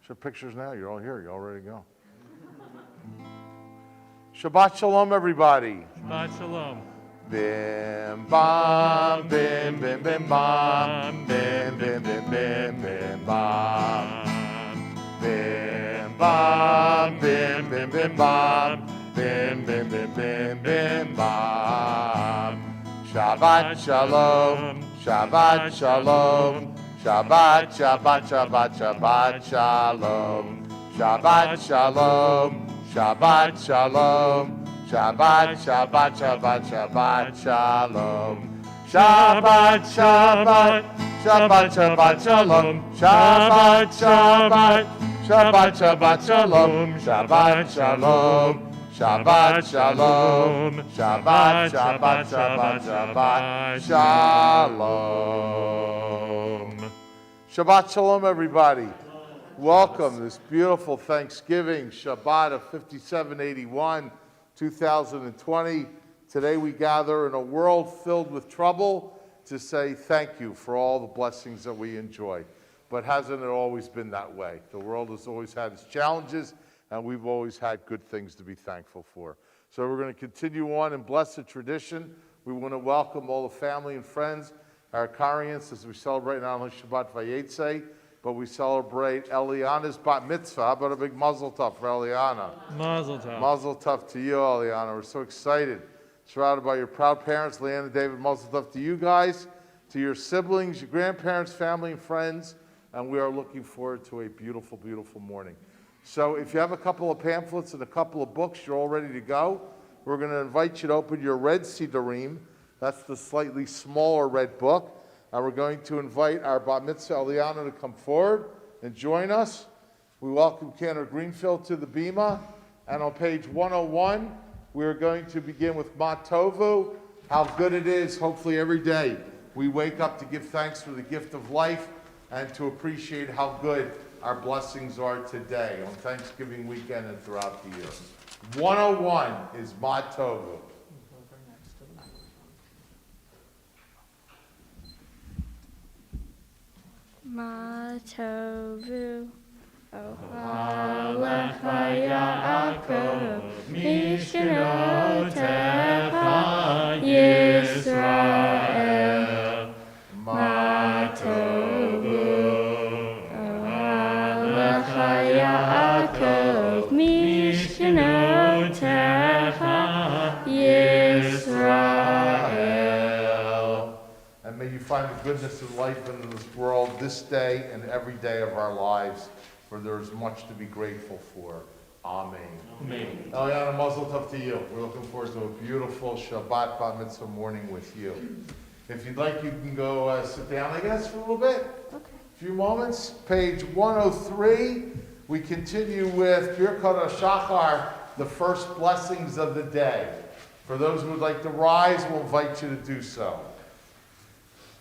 Show pictures now. You're all here. You're all ready to go. Shabbat Shalom, everybody. Shabbat Shalom. Bim bam, bim bim bim bam, bim bim bim bim bim bam, bim bam, bim bim bim bam, bim bim bim bim bim bam. Shabbat Shalom, Shabbat Shalom, Shabbat Shabbat Shabbat Shabbat Shalom, Shabbat Shalom, Shabbat Shalom. Shabbat, Shabbat, Shabbat, Shabbat, Shalom. Shabbat, Shabbat, Shabbat, Shabbat, Shalom. Shabbat, Shabbat, Shabbat, Shabbat, Shalom. Shabbat, Shalom. Shabbat, Shalom. Shabbat, Shabbat, Shabbat, Shabbat, Shalom. Shabbat, Shalom, everybody. Welcome this beautiful Thanksgiving Shabbat of 5781. 2020. Today we gather in a world filled with trouble to say thank you for all the blessings that we enjoy. But hasn't it always been that way? The world has always had its challenges, and we've always had good things to be thankful for. So we're going to continue on in blessed tradition. We want to welcome all the family and friends, our Karians, as we celebrate not only Shabbat Vayetze, but we celebrate Eliana's bat mitzvah. How about a big Mazel Tov for Eliana? Mazel Tov. Mazel Tov to you, Eliana. We're so excited. Surrounded by your proud parents, Leanne and David. Mazel Tov to you guys, to your siblings, your grandparents, family, and friends. And we are looking forward to a beautiful, beautiful morning. So if you have a couple of pamphlets and a couple of books, you're all ready to go. We're going to invite you to open your red Sidurim. That's the slightly smaller red book. And we're going to invite our bat mitzvah Eliana to come forward and join us. We welcome Cantor Greenfield to the Bima. And on page 101, we're going to begin with Matovu, how good it is, hopefully every day. We wake up to give thanks for the gift of life and to appreciate how good our blessings are today on Thanksgiving weekend and throughout the year. 101 is Matovu. Matovu, Ohalecha Yaakov, Mishkenotecha Yisrael. Matovu, Ohalecha Yaakov, Mishkenotecha Yisrael. And may you find the goodness of life in this world this day and every day of our lives, for there is much to be grateful for. Amen. Amen. Eliana, Mazel Tov to you. We're looking forward to a beautiful Shabbat Bat Mitzvah morning with you. If you'd like, you can go sit down, I guess, for a little bit. Okay. A few moments. Page 103. We continue with Birkat HaShachar, the first blessings of the day. For those who would like to rise, we'll invite you to do so.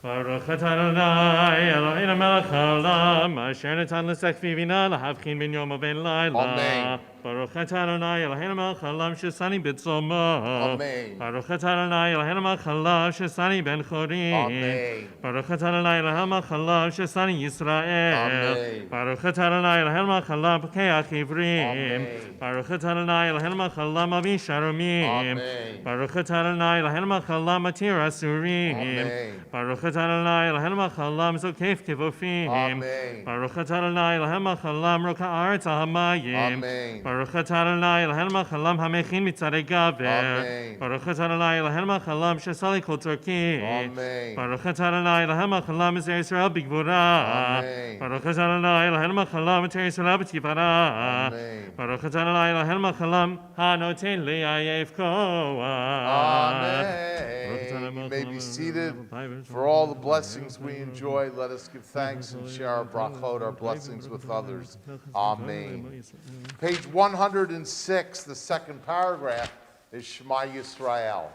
Baruch atah Adonai Eloheinu melech haolam asher natan l'sech v'bina lahavchin ben yom u'ben layla. Amen. Baruch atah Adonai Eloheinu melech haolam shesani b'tzomo. Amen. Baruch atah Adonai Eloheinu melech haolam shesani ben chorim. Amen. Baruch atah Adonai Eloheinu melech haolam shesani Yisrael. Amen. Baruch atah Adonai Eloheinu melech haolam p'keach ivrim. Amen. Baruch atah Adonai Eloheinu melech haolam avi sharomim. Amen. Baruch atah Adonai Eloheinu melech haolam atir asurim. Amen. Baruch atah Adonai Eloheinu melech haolam zokef tivofim. Amen. Baruch atah Adonai Eloheinu melech haolam roka haaretz al hamayim. Amen. Baruch atah Adonai Eloheinu melech haolam hamechin mitzadei gaver. Amen. Baruch atah Adonai Eloheinu melech haolam shesali kol tzorki. Amen. Baruch atah Adonai Eloheinu melech haolam ezer Yisrael b'gvura. Amen. Baruch atah Adonai Eloheinu melech haolam ezer Yisrael b'tifara. Amen. Baruch atah Adonai Eloheinu melech haolam hanoten li ayef koach. Amen. You may be seated. For all the blessings we enjoy, let us give thanks and share our brachot, our blessings with others. Amen. Page 106, the second paragraph, is Shema Yisrael.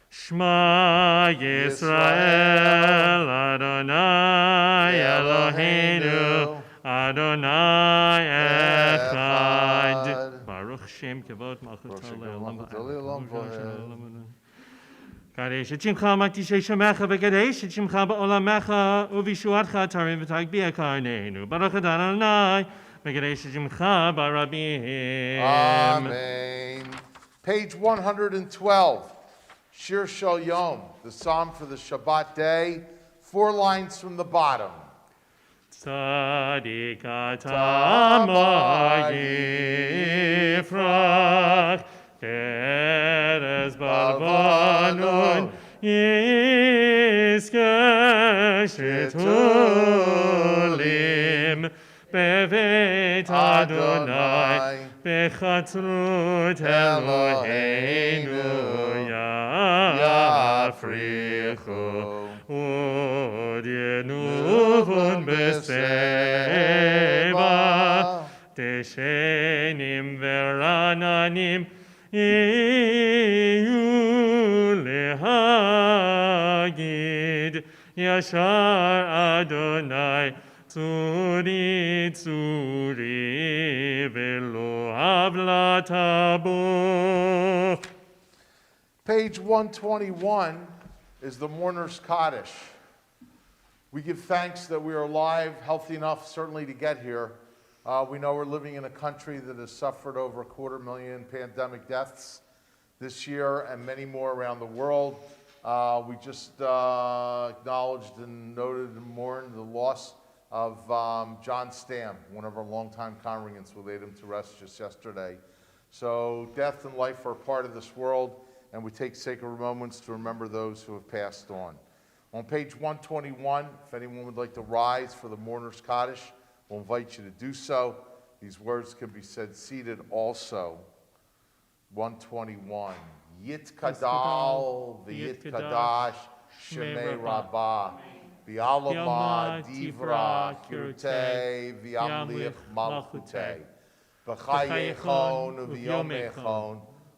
Shema Yisrael, Adonai Eloheinu, Adonai Echad. Baruch Shem Kevod Malchut Olam. Kadesh et Shimcha Makdishei Shemecha v'Kadesh et Shimcha ba'olamecha u'vishuatcha tarim v'tagbiya karneinu. Baruch Adonai וקדש שמך ברבים. Amen. Page 112, Shir Shal Yom, the psalm for the Shabbat day, 4 lines from the bottom. Tzadik ata yifrach, keres balvanun yizkeh shetulim beveit Adonai bechatzrut Eloheinu yafrichu od yenuvun beseva teshenim verananim iyu lehagid yashar Adonai Tzuri tzuri velo havlatabo. Page 121 is the mourner's Kaddish. We give thanks that we are alive, healthy enough certainly to get here. We know we're living in a country that has suffered over 250,000 pandemic deaths this year and many more around the world. We just acknowledged and noted and mourned the loss of John Stam, one of our longtime congregants. We laid him to rest just yesterday. So death and life are a part of this world, and we take sacred moments to remember those who have passed on. On page 121, if anyone would like to rise for the mourner's Kaddish, we'll invite you to do so. These words can be said seated also. 121. Yit kadal v'yit kadash shemei rabbah v'alama divra kirtei v'yamlich malchutei v'chayechon v'yomechon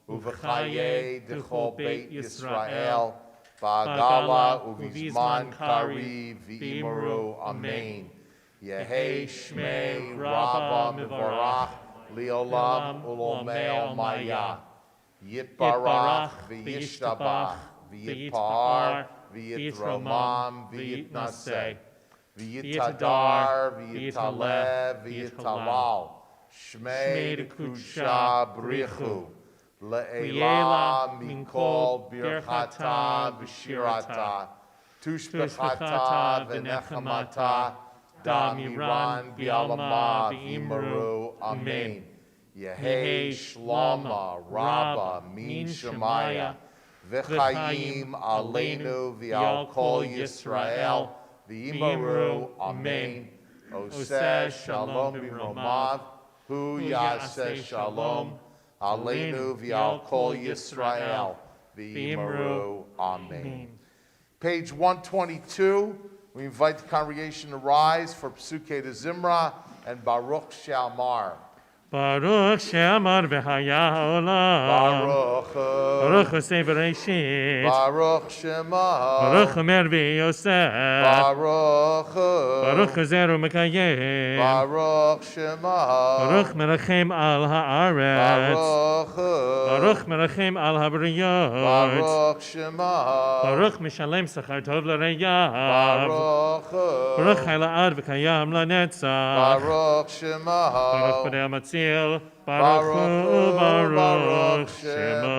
uv'chayei dechol beit Yisrael v'agala uv'zman kari v'imaru amen. Yehei shmei rabba mivarach li'olam ulomei maya. Yitbarach v'yishtabach v'yitpar v'yitromam v'yitnaseh v'yitadar v'yitalev v'yitalal shmei d'kudsha brichu le'ela minkol birchata v'shirata tushbechata v'nechamata damiran bi'alama v'imaru amen. Yehei Shlama Rabba Min Shemaya V'chaim Aleinu V'al Kol Yisrael V'imaru Amen. Oseh Shalom B'romav Hu Yaseh Shalom Aleinu V'al Kol Yisrael V'imaru Amen. Page 122, we invite the congregation to rise for Psukei de Zimra and Baruch Shalmar. Baruch she'amar v'haya ha'olam. Baruch Hosei Bereshit. Baruch Shema. Baruch Omer v'Yosef. Baruch Chazer u'Mekayem. Baruch Shema. Baruch merachem al ha'aretz. Baruch merachem al ha'briyot. Baruch Shema. Baruch mishalem sachar tov l'reyav. Baruch ha'la'ad v'kayam la'netzach. Baruch Shema. Baruch b'nei ha'matzil. Baruch Hu, Baruch Shema.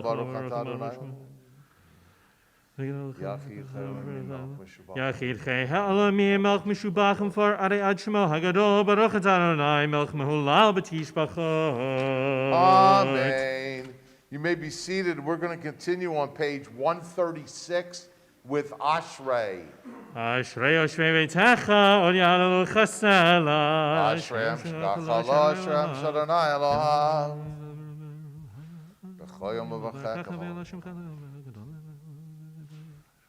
Baruch atah Adonai. Yachid chei ha'olamim melch mishubachim for arei ad shemo hagadol. Baruch atah Adonai melch mehulal b'tishbachot. Amen. You may be seated. We're going to continue on page 136 with Ashrei. Ashrei Oshvei Beitecha Od Yalalu Chasela. Ashrei Shkachalo Ashrei Shadonai Eloham. B'choyom u'v'chekavo.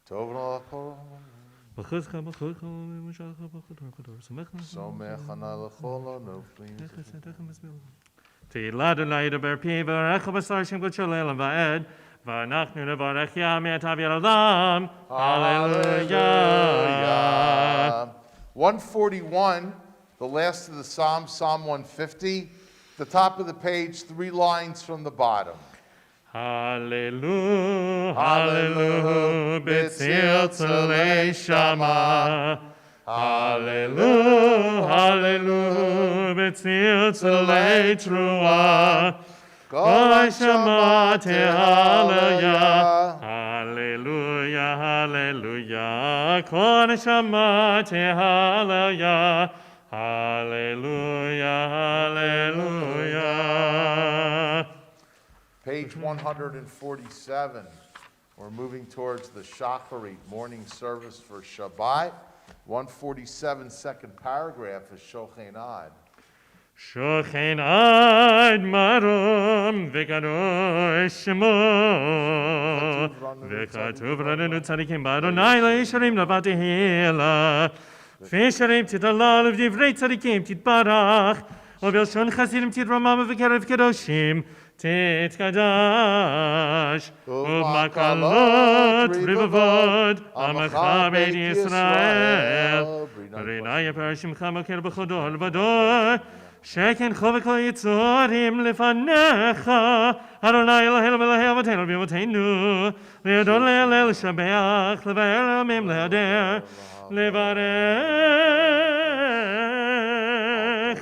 Tov l'chol. Somech ana l'chol ha'noflim. Tila Adonai Yidaber Pi v'arecha b'sar Shem Godshel Elam va'ed. V'anachnu nevarech Yamei Atav Yeladam. Hallelujah. 141, the last of the Psalms, Psalm 150. The top of the page, 3 lines from the bottom. Hallelujah, hallelujah, b'tziltzalei shama. Hallelujah, hallelujah, betzil tzilei trua. Kol Shema Hallelujah, hallelujah, hallelujah. Kol Shema Hallelujah, hallelujah, hallelujah. Page 147. We're moving towards the Shacharit morning service for Shabbat. 147, second paragraph is Shochen Ad. Shochen ad marom v'kadosh shemo v'chatuv ranenu tzadikim b'Adonai le'isharim levatehila v'isharim titalav divrei tzadikim titbarach ובלשון חסידים תתרומם ובקרב קדושים תתקדש ובמקלות רבבות עמך בית ישראל רינה יפר שמך מכיר בחודו לבדו שכן חובק כל יצורים לפניך אדוני אלוהינו ואלוהי אבותינו ואבותינו לידון להלל לשבח לבאר עמים להדר לברך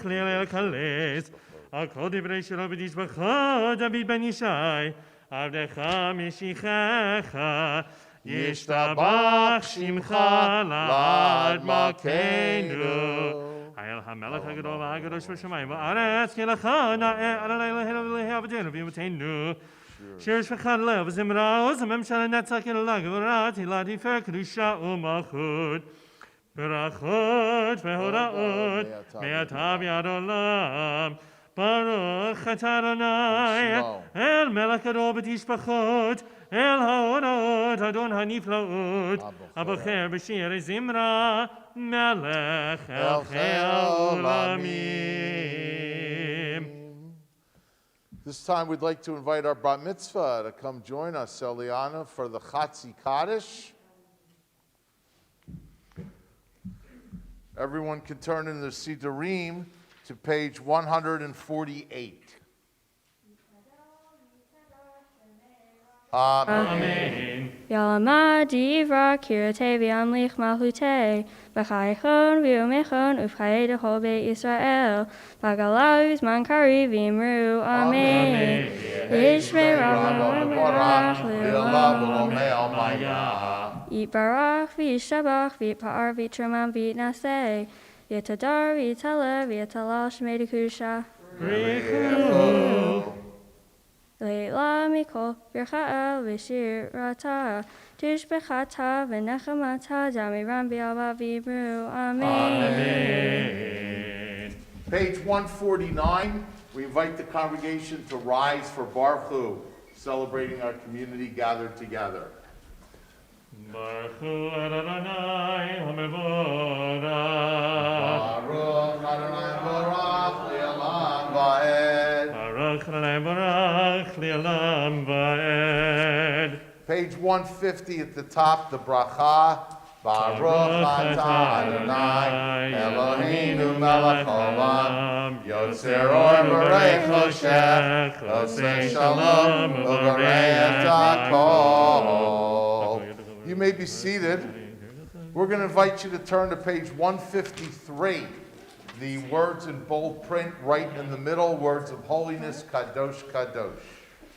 להלל קלס על כל דברי שלו ותשבחו דוד בן ישי עבדך משיחך ישתבח שמך לעד מלכנו אל המלך הגדול והקדוש בשמיים וארץ כי לך נאה אדוני אלוהינו ואלוהי אבותינו ואבותינו שיר שפחת לב וזמרה וזמם של הנצח אלה גבורה תהילה תפארת קדושה ומלכות ברכות והודאות מעתה ועד עולם ברוך אתה אדוני אל מלך גדול בתשבחות אל ההודעות אדון הנפלאות הבוחר בשיר זמרה מלך אל חיל עולמים. This time we'd like to invite our Bat Mitzvah to come join us, Eliana, for the Chatzi Kaddish. Everyone can turn in their Siddurim to page 148. Amen. Yalama divra kirate v'amlich malchute v'chaychon v'umechon ufchay dechol beit Yisrael v'galav zman kari v'imru Amen. Yishmei Rabban v'barach l'olam Yitbarach v'yishabach v'yitpa'ar v'yitramam v'yitnaseh v'yitadar v'yitaleh v'yitalal shmei dekusha Leila Mikol Bircha'el Vishir Rata Tishbechata Venechamata Damiram Biaba Vibru Amen. Page 149, we invite the congregation to rise for Baruch Hu, celebrating our community gathered together. Baruch Hu Adonai HaMevorach Baruch Adonai Baruch Le'olam Va'ed. Baruch Adonai Baruch Le'olam Va'ed. Page 150 at the top, the bracha. Baruch atah Adonai Eloheinu melech haolam Yotzer or v'rei choshech Oseh shalom u'varei et hakol. You may be seated. We're going to invite you to turn to page 153. The words in bold print right in the middle, words of holiness, Kadosh, Kadosh.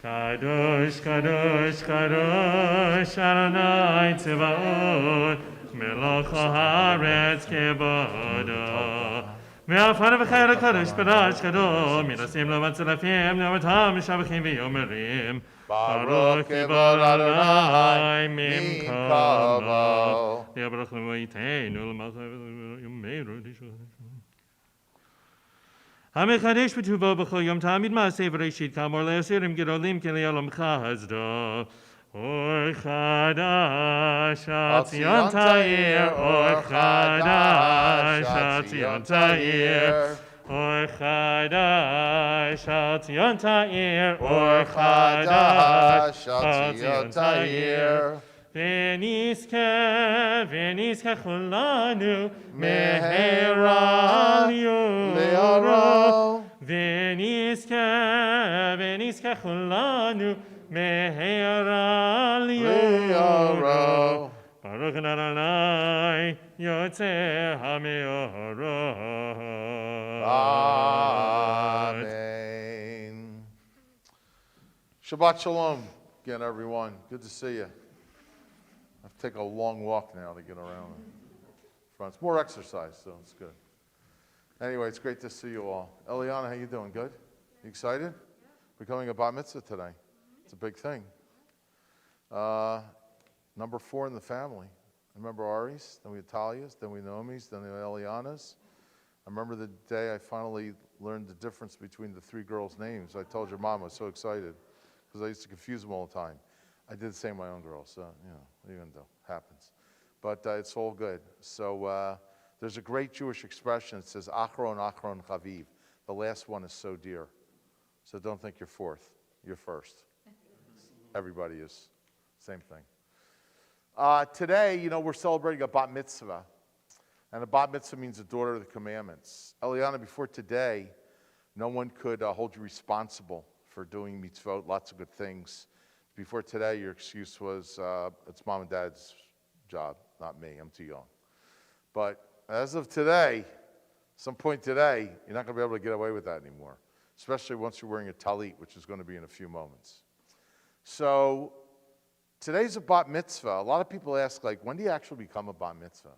Kadosh, Kadosh, Kadosh, Adonai Tzevaot, Melech haaretz kevodo. Me'afar v'chayr HaKadosh Barash Gadol, Minasim lo v'tzalafim, Ne'avatam Mishavachim v'yomerim, Baruch kevod Adonai mimkomo, Le'abaruch l'moiteinu, L'malchai v'yomeru d'ishuah. המחדש בטובו בכל יום תמיד מעשה בראשית כאמור לאסירים גדולים כליעלם חסדו אור חדש על ציון תאיר אור חדש על ציון תאיר אור חדש על ציון תאיר אור חדש על ציון תאיר ונזכה כולנו מהרה ליאורו ונזכה כולנו מהרה ליאורו ברוך Baruch Adonai Yotzei HaMeorot. Amen. Shabbat Shalom again, everyone. Good to see you. I have to take a long walk now to get around. It's more exercise, so it's good. Anyway, it's great to see you all. Eliana, how you doing? Good? You excited? Becoming a bat mitzvah today. It's a big thing. Number 4 in the family. I remember Ari's, then we had Talia's, then we Naomi's, then we had Eliana's. I remember the day I finally learned the difference between the 3 girls' names. I told your mom I was so excited because I used to confuse them all the time. I did the same with my own girls, so, you know, what are you going to do? Happens. But it's all good. So there's a great Jewish expression. It says, Achron, Achron, Chaviv. The last one is so dear. So don't think you're fourth. You're first. Everybody is. Same thing. Today, you know, we're celebrating a bat mitzvah. And a bat mitzvah means a daughter of the commandments. Eliana, before today, no one could hold you responsible for doing mitzvot, lots of good things. Before today, your excuse was, it's mom and dad's job, not me, I'm too young. But as of today, some point today, you're not going to be able to get away with that anymore, especially once you're wearing a talit, which is going to be in a few moments. So today's a bat mitzvah. A lot of people ask, like, when do you actually become a bat mitzvah?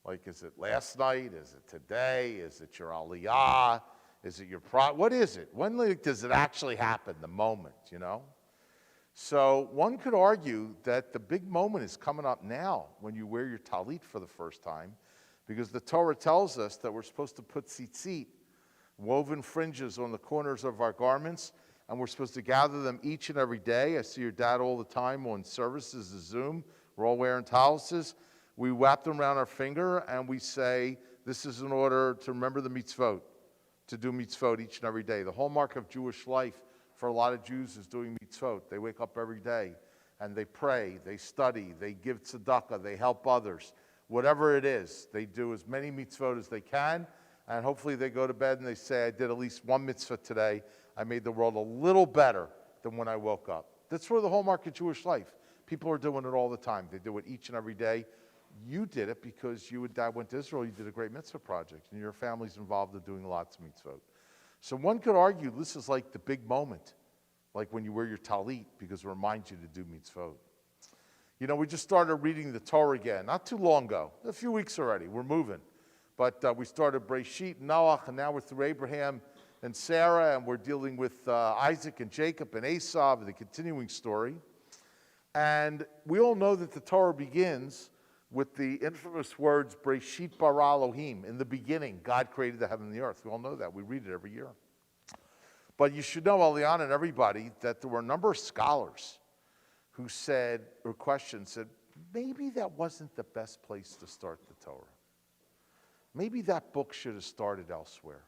Like, is it last night? Is it today? Is it your aliyah? Is it your what is it? When does it actually happen, the moment, you know? So one could argue that the big moment is coming up now when you wear your talit for the first time, because the Torah tells us that we're supposed to put tzitzit, woven fringes on the corners of our garments, and we're supposed to gather them each and every day. I see your dad all the time on services, the Zoom. We're all wearing taluses. We wrap them around our finger, and we say, this is in order to remember the mitzvot, to do mitzvot each and every day. The hallmark of Jewish life for a lot of Jews is doing mitzvot. They wake up every day, and they pray, they study, they give tzedakah, they help others. Whatever it is, they do as many mitzvot as they can, and hopefully they go to bed and they say, I did at least one mitzvah today. I made the world a little better than when I woke up. That's sort of the hallmark of Jewish life. People are doing it all the time. They do it each and every day. You did it because you and Dad went to Israel. You did a great mitzvah project, and your family's involved in doing lots of mitzvot. So one could argue this is like the big moment, like when you wear your talit, because it reminds you to do mitzvot. You know, we just started reading the Torah again, not too long ago, a few weeks already. We're moving. But we started Breshit, Noach, and now we're through Abraham and Sarah, and we're dealing with Isaac and Jacob and Esau, the continuing story. And we all know that the Torah begins with the infamous words, Breshit bara Elohim. In the beginning, God created the heaven and the earth. We all know that. We read it every year. But you should know, Eliana and everybody, that there were a number of scholars who said, or questioned, said, maybe that wasn't the best place to start the Torah. Maybe that book should have started elsewhere.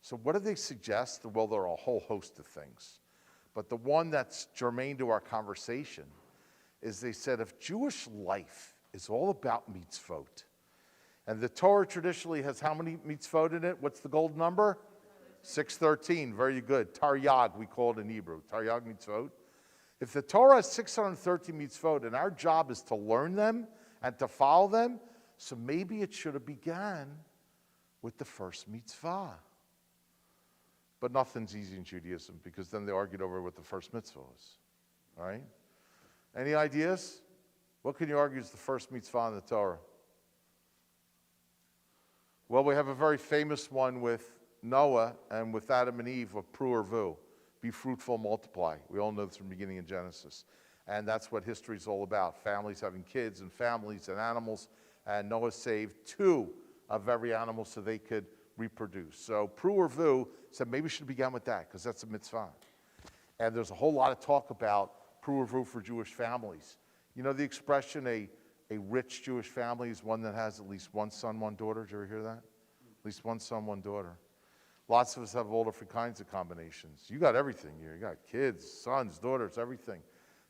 So what do they suggest? Well, there are a whole host of things. But the one that's germane to our conversation is they said if Jewish life is all about mitzvot, and the Torah traditionally has how many mitzvot in it? What's the gold number? 613, very good. Taryag, we call it in Hebrew. Taryag mitzvot. If the Torah has 613 mitzvot, and our job is to learn them and to follow them, so maybe it should have began with the first mitzvah. But nothing's easy in Judaism, because then they argued over what the first mitzvah was. All right? Any ideas? What can you argue is the first mitzvah in the Torah? Well, we have a very famous one with Noah and with Adam and Eve of Pru or Vu. Be fruitful, multiply. We all know this from the beginning in Genesis. And that's what history is all about. Families having kids and families and animals. And Noah saved 2 of every animal so they could reproduce. So Pru or Vu said maybe we should begin with that because that's a mitzvah. And there's a whole lot of talk about Pru or Vu for Jewish families. You know the expression, a rich Jewish family is one that has at least one son, one daughter. Did you ever hear that? At least one son, one daughter. Lots of us have all different kinds of combinations. You got everything here. You got kids, sons, daughters, everything.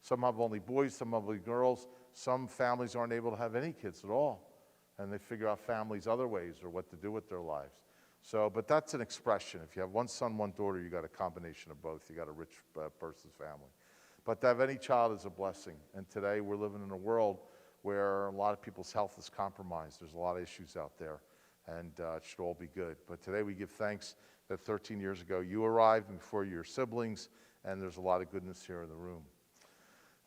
Some have only boys, some have only girls. Some families aren't able to have any kids at all. And they figure out families other ways or what to do with their lives. So, but that's an expression. If you have one son, one daughter, you got a combination of both. You got a rich person's family. But to have any child is a blessing. And today we're living in a world where a lot of people's health is compromised. There's a lot of issues out there, and it should all be good. But today we give thanks that 13 years ago you arrived, and before your siblings, and there's a lot of goodness here in the room.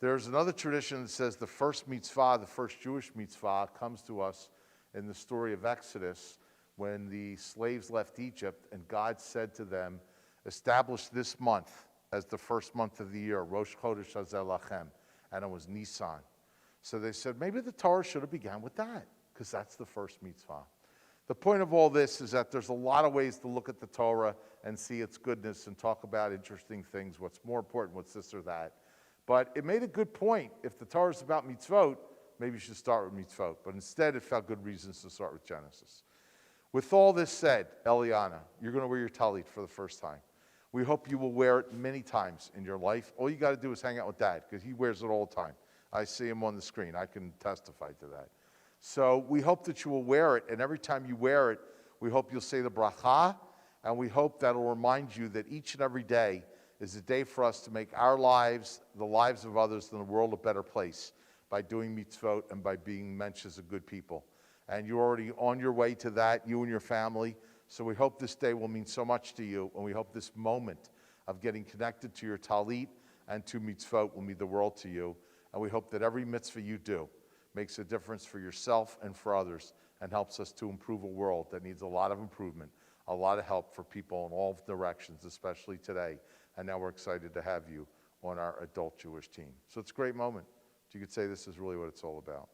There's another tradition that says the first mitzvah, the first Jewish mitzvah, comes to us in the story of Exodus when the slaves left Egypt, and God said to them, establish this month as the first month of the year, Rosh Chodesh Hazeh Lachem, and it was Nisan. So they said, maybe the Torah should have begun with that, because that's the first mitzvah. The point of all this is that there's a lot of ways to look at the Torah and see its goodness and talk about interesting things, what's more important, what's this or that. But it made a good point. If the Torah is about mitzvot, maybe you should start with mitzvot. But instead, it felt good reasons to start with Genesis. With all this said, Eliana, you're going to wear your talit for the first time. We hope you will wear it many times in your life. All you got to do is hang out with Dad, because he wears it all the time. I see him on the screen. I can testify to that. So we hope that you will wear it, and every time you wear it, we hope you'll say the bracha, and we hope that will remind you that each and every day is a day for us to make our lives, the lives of others, and the world a better place by doing mitzvot and by being mentioned as a good people. And you're already on your way to that, you and your family. So we hope this day will mean so much to you, and we hope this moment of getting connected to your talit and to mitzvot will mean the world to you. And we hope that every mitzvah you do makes a difference for yourself and for others and helps us to improve a world that needs a lot of improvement, a lot of help for people in all directions, especially today. And now we're excited to have you on our adult Jewish team. So it's a great moment. You could say this is really what it's all about.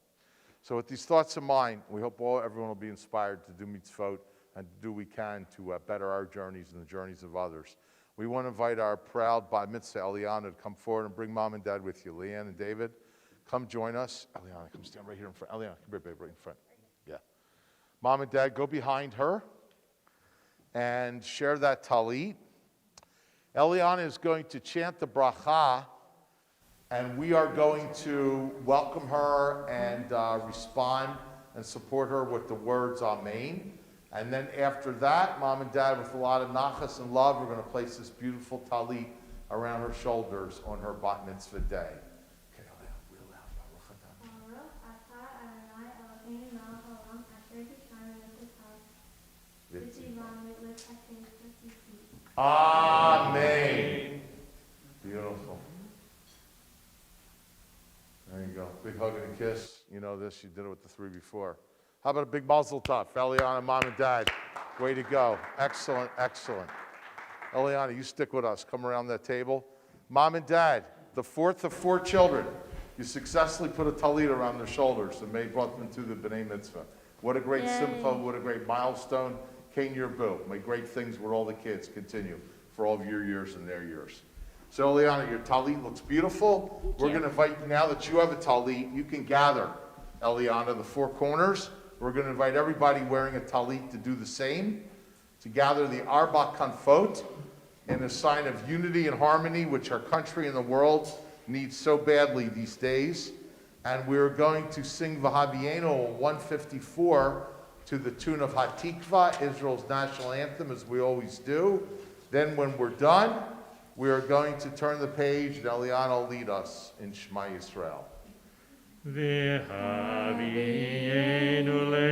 So with these thoughts in mind, we hope everyone will be inspired to do mitzvot and to do what we can to better our journeys and the journeys of others. We want to invite our proud Bar Mitzvah Eliana to come forward and bring Mom and Dad with you. Leanne and David, come join us. Eliana, come stand right here in front. Eliana, come here, babe, right in front. Yeah. Mom and Dad, go behind her and share that talit. Eliana is going to chant the bracha, and we are going to welcome her and respond and support her with the words Amen. And then after that, Mom and Dad, with a lot of nachas and love, we're going to place this beautiful talit around her shoulders on her bat mitzvah day. Okay, real loud. Amen. Beautiful. There you go. Big hug and a kiss. You know this. You did it with the three before. How about a big Mazel Tov? Eliana, Mom and Dad. Way to go. Excellent, excellent. Eliana, you stick with us. Come around that table. Mom and Dad, the fourth of 4 children, you successfully put a talit around their shoulders and brought them to the B'nai Mitzvah. What a great simcha, what a great milestone. Kain Yerbu. May great things with all the kids continue for all of your years and their years. So, Eliana, your talit looks beautiful. We're going to invite you, now that you have a talit, you can gather, Eliana, the 4 corners. We're going to invite everybody wearing a talit to do the same, to gather the Arba Kanfot in a sign of unity and harmony, which our country and the world needs so badly these days. And we're going to sing V'Habienu 154 to the tune of Hatikva, Israel's national anthem, as we always do. Then when we're done, we are going to turn the page, and Eliana will lead us in Shema Yisrael. V'Habienu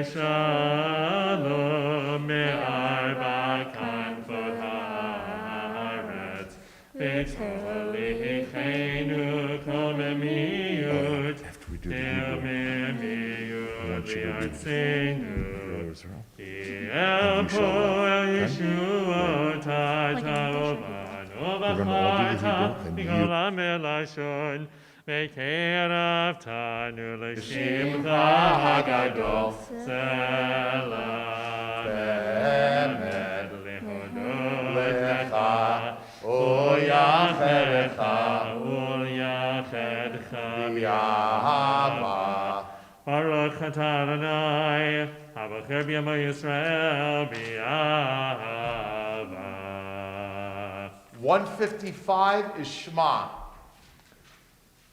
l'shalom me'arba kanfot haaretz v'tolichenu kol memiyut memiyut v'artzenu El po'el Yeshuot ha'tavovanu v'chata v'kol ha'melashon Me'kerav tanu l'shimcha hagadol Selah be'emet lehodot lecha u'yachedecha b'yahava Baruch atah Adonai habocher b'yamo Yisrael b'yahava. 155 is Shema.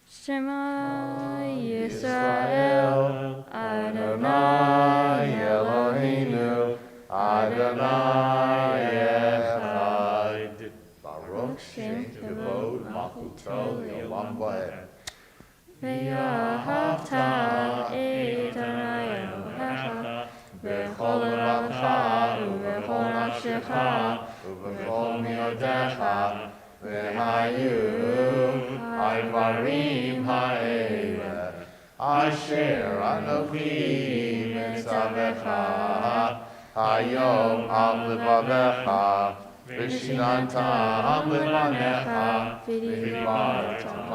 Shema Yisrael, Adonai Eloheinu, Adonai Echad. Baruch Shem Kavod Malchuto Le'olam Va'ed. Ve'ahavta Elohim ha'eleh, asher Anochi mitzavecha, hayom al levavecha, v'shinantam levanecha, v'dibartam,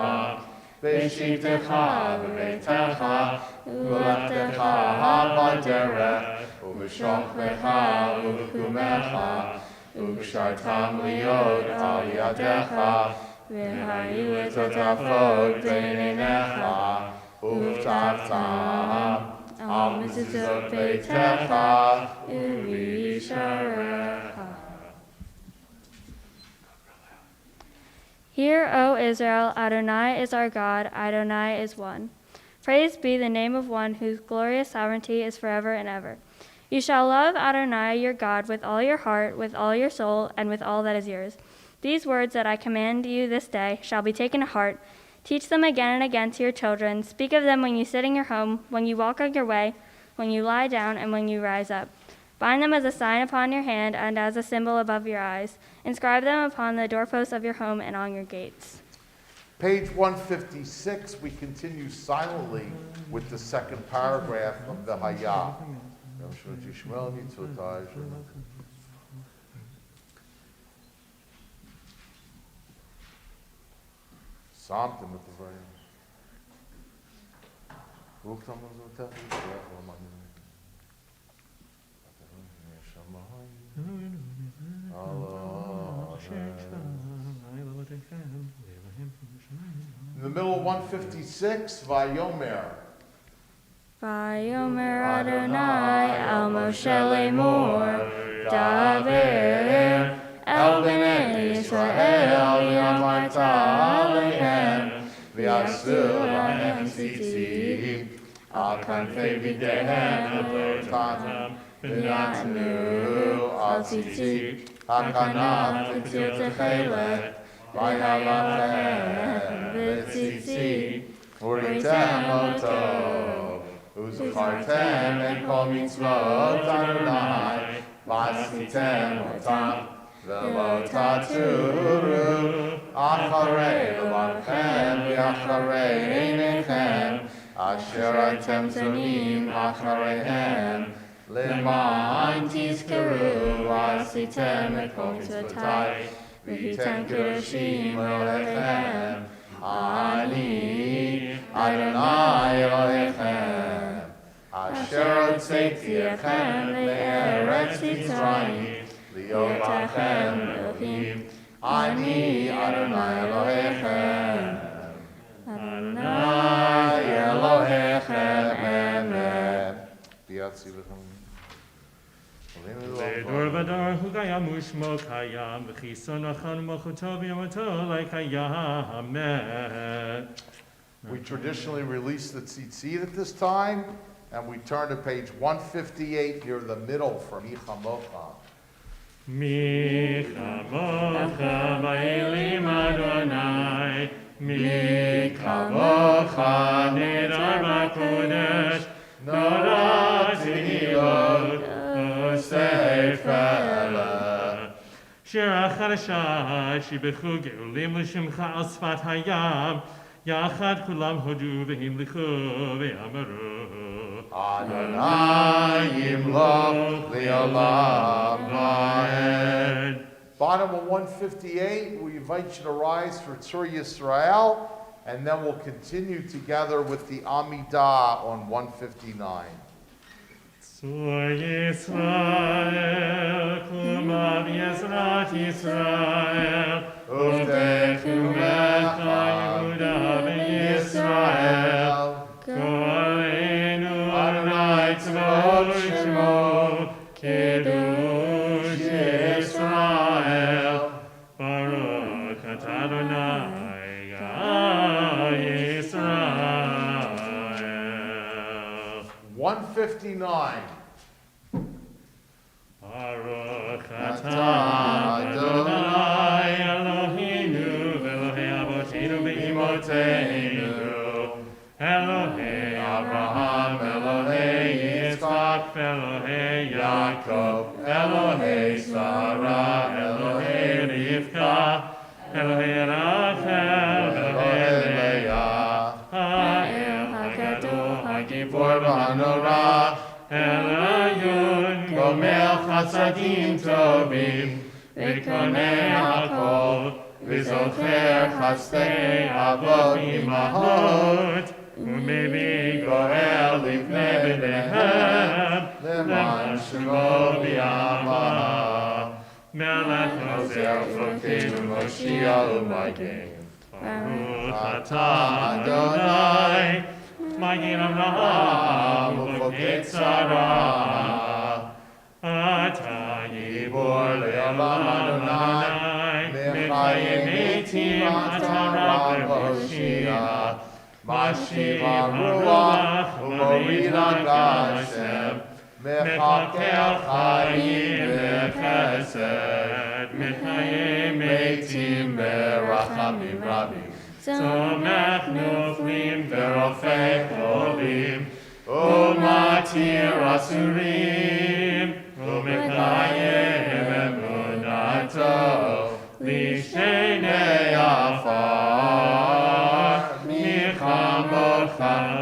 v'shivtecha v'beitecha, v'lechtecha b'derech, v'shoklecha v'kumecha, v'shartam liot al yadecha, v'hayu et atafot b'neinecha, v'taftam al mezuzot beitecha, v'yisharecha. Hear, O Israel, Adonai is our God, Adonai is one. Praise be the name of one whose glorious sovereignty is forever and ever. You shall love Adonai your God with all your heart, with all your soul, and with all that is yours. These words that I command you this day shall be taken to heart. Teach them again and again to your children. Speak of them when you sit in your home, when you walk on your way, when you lie down, and when you rise up. Bind them as a sign upon your hand and as a symbol above your eyes. Inscribe them upon the doorposts of your home and on your gates. Page 156, we continue silently with the second paragraph of the Hayah. Something with the in the middle of 156, Vayomer. Vayomer Adonai el Moshe lemor, Daber el bnei Yisrael v'amarta alehem, v'yasu lahem tzitzit, al kanfei v'dehem v'lotam, v'natnu al tzitzit, hakanaf v'tzil techelet, v'yalachem v'tzitzit, uritem oto, Uzachartem et kol mitzvot Adonai, v'asitem otam, v'lo taturu, acharei levavchem v'acharei einechem, asher atem zonim achareihem, leman tizkeru, v'asitem et kol mitzvotai, v'hitem kedoshim elohechem, ani Adonai Elohechem, asher hotzeiti echem le'eretz Mitzrayim, liot lachem Elohim, ani Adonai Elohechem, Adonai Elohechem, amen. Dor v'dor hu kayam u'shmo kayam v'chison achon mochoto v'yomoto l'kayam, amen. We traditionally release the tzitzit at this time, and we turn to page 158 near the middle for Michamocha. Michamocha ba'elim Adonai, Michamocha nedar b'kodesh, norati lot u'seifela. Shir ha'charashah shibechu geulim l'shimcha al sfat hayam, Yachad kulam hodu v'himlichu v'yamaru Adonai yimloch li'olam va'ed. Bottom of 158, we invite you to rise for Tzur Yisrael, and then we'll continue together with the Amidah on 159. Tzur Yisrael, kumav Yezrat Yisrael, uvdekumecha Yehuda v'Yisrael, Koleinu Adonai tzvot shmo, Kiddush Yisrael, Baruch atah Adonai Yisrael. 159. Baruch atah Adonai Eloheinu v'Elohei Avoteinu v'Imoteinu, Elohei Abraham, Elohei Yitzchak, Elohei Yaakov, Elohei Sarah, Elohei Rivka, Elohei Rachel, Elohei Leah, הגיבור והנורא, אליון, גומל חסדים טובים, וקונה הכל, וזוכר חסדי אבות ואמהות, ומביא גואל לפני בניהם, למען שמו ויאמה. מלך עוזר צדקנו מושיע ומגן. ברוך אתה אדוני, מגן אברהם ובוקר צרה. אתה גיבור לעולם אדוני, מחיים מתים אתה רק להושיע. משיב הרוח ומוריד הגשם, מחכה חיים בחסד, מחיים מתים ברחמים רבים. צומח נופלים ורופא חולים, ומתיר אסורים, ומקיים אמונתו לשני עפר. מלחמות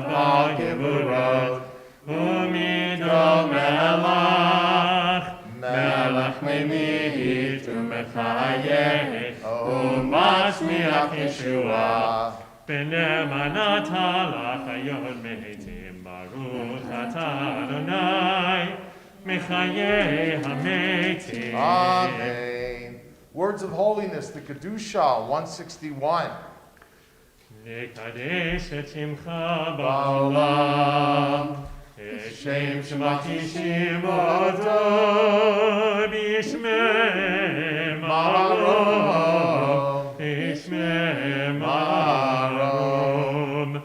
בגבורות, ומידו מלך, מלך ממית ומחייך, ומשמיח ישועה. בנאמנת לחיות מתים, ברוך אתה אדוני, מחיי המתים. Amen. Words of holiness, the Kedusha, 161. נקדש את שמך בעולם, כשם שמקדישים אותו בשמם ארום, בשמם ארום.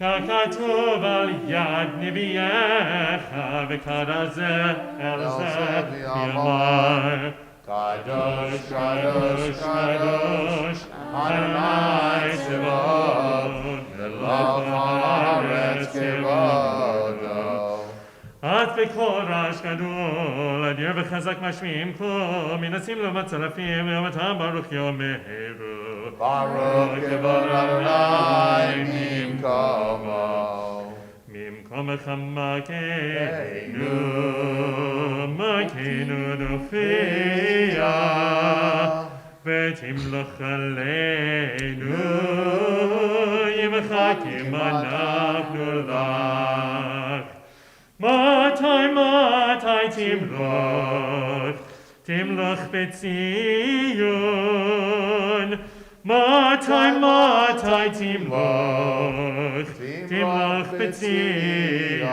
ככתוב על יד נביאך, וכרזה אל זה ויאמר, קדוש, קדוש, קדוש, אדוני צבאות, מלך הארץ כבודו. את בקול רעש גדול, אדיר וחזק משמיעים קול, מנסים לו בצלפים, ויומתם ברוך יאמרו. ברוך כבוד אדוני ממקומו. ממקומך מכנו נופיע, ותמלוך עלינו, ימחקים אנחנו לך. מתי תמלוך, תמלוך בציון. מתי תמלוך, תמלוך בציון.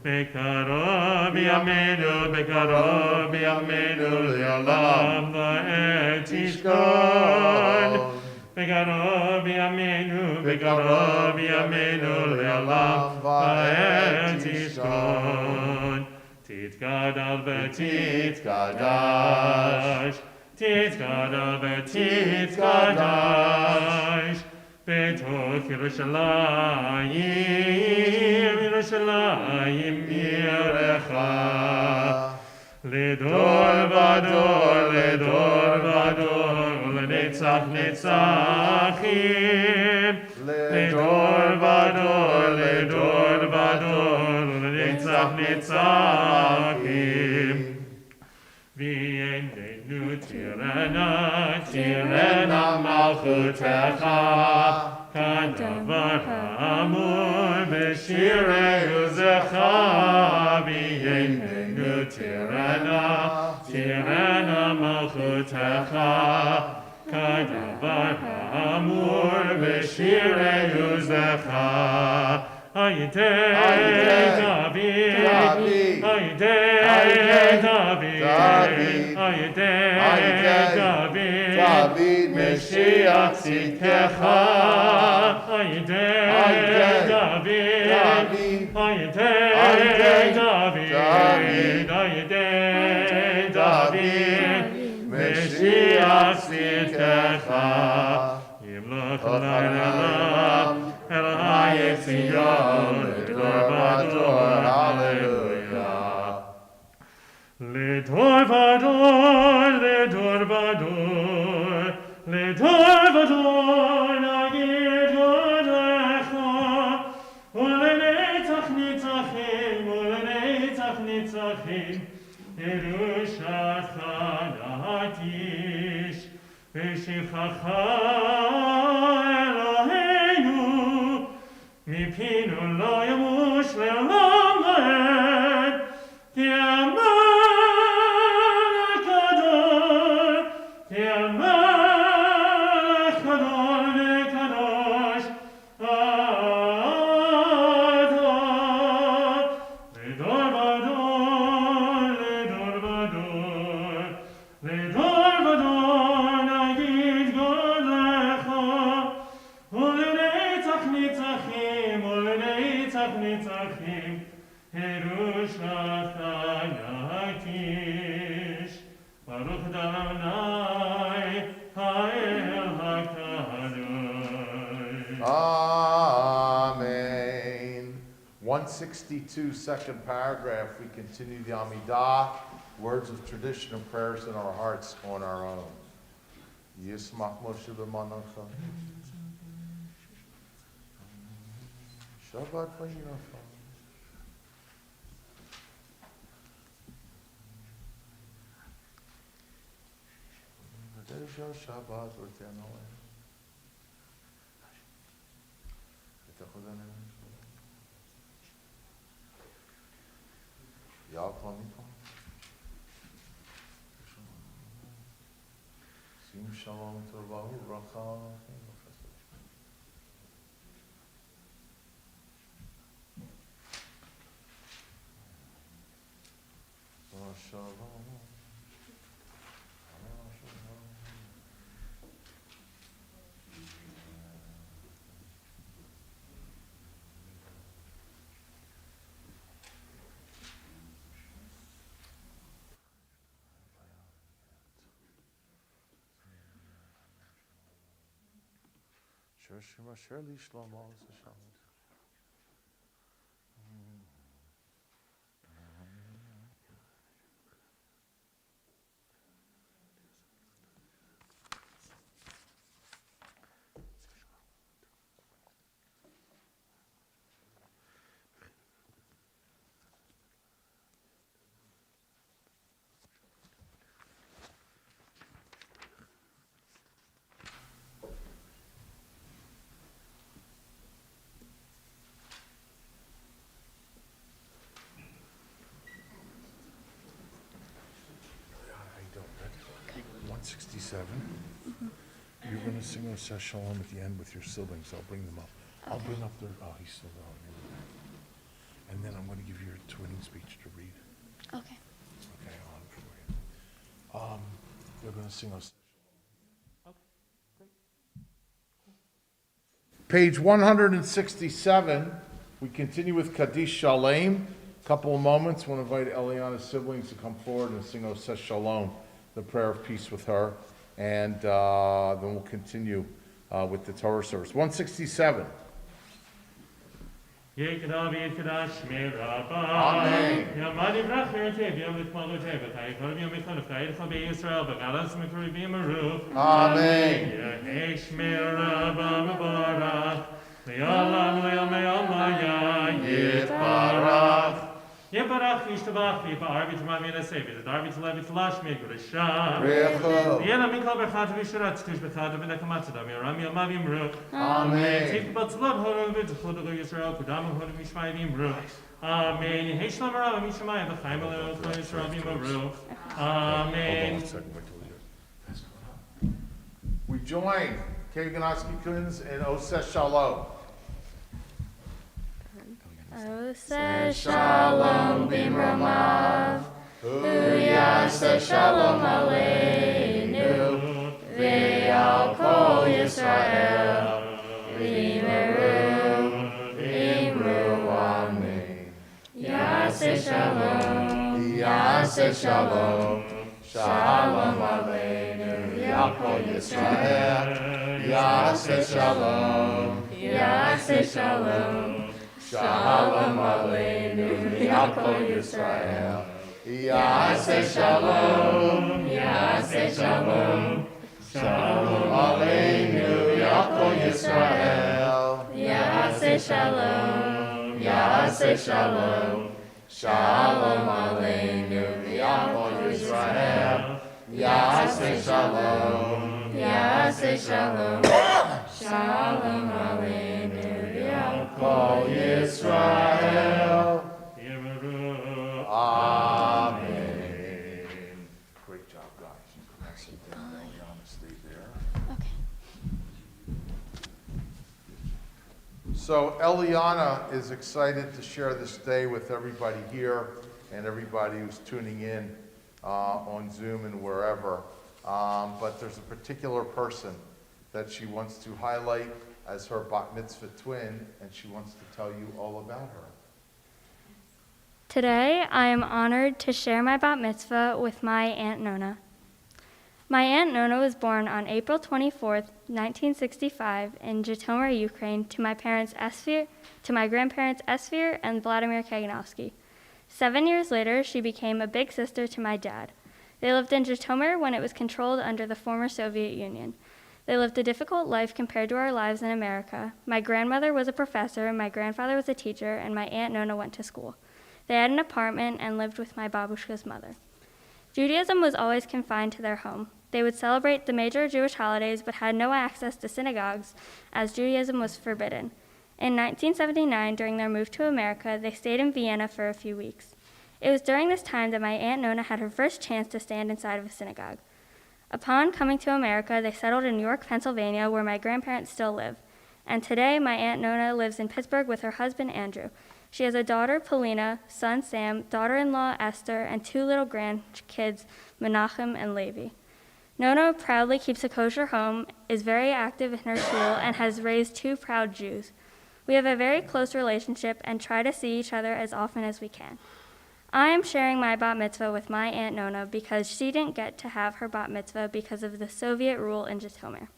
בקרוב ימינו, בקרוב ימינו, לעולם ועד תשכון. בקרוב ימינו, בקרוב ימינו, לעולם ועד תשכון. תתגדל ותתקדש, תתגדל ותתקדש, בתוך ירושלים, ירושלים עירך. לדור ודור, לדור ודור, לנצח נצחים. לדור ודור, לדור ודור, לנצח נצחים. ויעננו תירנה, תירנה מלכותך, כדבר האמור בשירי עוזך. ויעננו תירנה, תירנה מלכותך, כדבר האמור בשירי עוזך. הייתי דוד, הייתי דוד, הייתי דוד, משיח צדקך. הייתי דוד, הייתי דוד, הייתי דוד, משיח צדקך. ימלוך לעולם, אל ציון, לדור ודור, הללויה. לדור ודור, לדור ודור, לדור ודור, נגיד הודך, ולנצח ירושתך נקיש, ושפחך אלוהינו, מפינו לא ימוש לעולם ועד, כי המלך גדול, כי המלך גדול וקדוש, Amen. 162, second paragraph, we continue the Amidah, words of tradition and prayers in our hearts on our own. Yismach Moshe b'manacha. Shabbat v'yirafa. V'desha Shabbat v'tenoel. Sim shalom tovahu racha. Shalom. Surely Shlomo is a Shalom. You're going to sing Oseh Shalom at the end with your siblings. I'll bring them up. I'll bring up their. Oh, he's still down here. And then I'm going to give you your twinning speech to read. Okay. Okay, on for you. They're going to sing Oseh Shalom. Okay, great. Page 167. We continue with Kaddish Shalem. Couple of moments. I want to invite Eliana's siblings to come forward and sing Oseh Shalom, the prayer of peace with her. And then we'll continue with the Torah service. 167. Amen. Yeparach yishtabach v'yipar v'yitmam yinaseh v'yidar v'yitzlah v'yitlash v'yigurishah v'yela mikol berchat v'yisharat tush b'chad v'nekamatzadah v'yaram yamav yimru Amen. Tif b'tzlot horon v'tzchot Yisrael kudam horon v'yishmai v'yimru Amen. Yehei shalom harav v'yishamayim v'chaim alei v'chol Yisrael v'yimru Amen. We join Kevin twins in Oseh Shalom. Oseh Shalom b'imromav, Uyaseh Shalom aleinu, V'yal kol Yisrael, V'yimeru, V'yimru Amen. Yaseh Shalom, Yaseh Shalom, Shalom aleinu, V'yal kol Yisrael, Yaseh Shalom, Yaseh Shalom. Shalom aleinu, Ya'akol Yisrael. Yaseh shalom, Yaseh shalom. Shalom aleinu, Ya'akol Yisrael. Yaseh shalom, Yaseh shalom. Shalom Aleinu v'Yachol Yisrael. Yaseh Shalom. Yaseh Shalom. Shalom Aleinu v'Yachol Yisrael. Amen. Great job, guys. Eliana, stay there. Okay. So Eliana is excited to share this day with everybody here and everybody who's tuning in on Zoom and wherever. But there's a particular person that she wants to highlight as her bat mitzvah twin, and she wants to tell you all about her. Today, I am honored to share my bat mitzvah with my Aunt Nona. My Aunt Nona was born on April 24th, 1965, in Zhytomyr, Ukraine, to my grandparents Esfir and Vladimir Kaganovsky. 7 years later, she became a big sister to my dad. They lived in Zhytomyr when it was controlled under the former Soviet Union. They lived a difficult life compared to our lives in America. My grandmother was a professor, my grandfather was a teacher, and my Aunt Nona went to school. They had an apartment and lived with my babushka's mother. Judaism was always confined to their home. They would celebrate the major Jewish holidays but had no access to synagogues as Judaism was forbidden. In 1979, during their move to America, they stayed in Vienna for a few weeks. It was during this time that my Aunt Nona had her first chance to stand inside of a synagogue. Upon coming to America, they settled in York, Pennsylvania, where my grandparents still live. And today, my Aunt Nona lives in Pittsburgh with her husband, Andrew. She has a daughter, Polina, son, Sam, daughter-in-law, Esther, and 2 little grandkids, Menachem and Levi. Nona proudly keeps a kosher home, is very active in her shul, and has raised 2 proud Jews. We have a very close relationship and try to see each other as often as we can. I am sharing my bat mitzvah with my Aunt Nona because she didn't get to have her bat mitzvah because of the Soviet rule in Zhytomyr.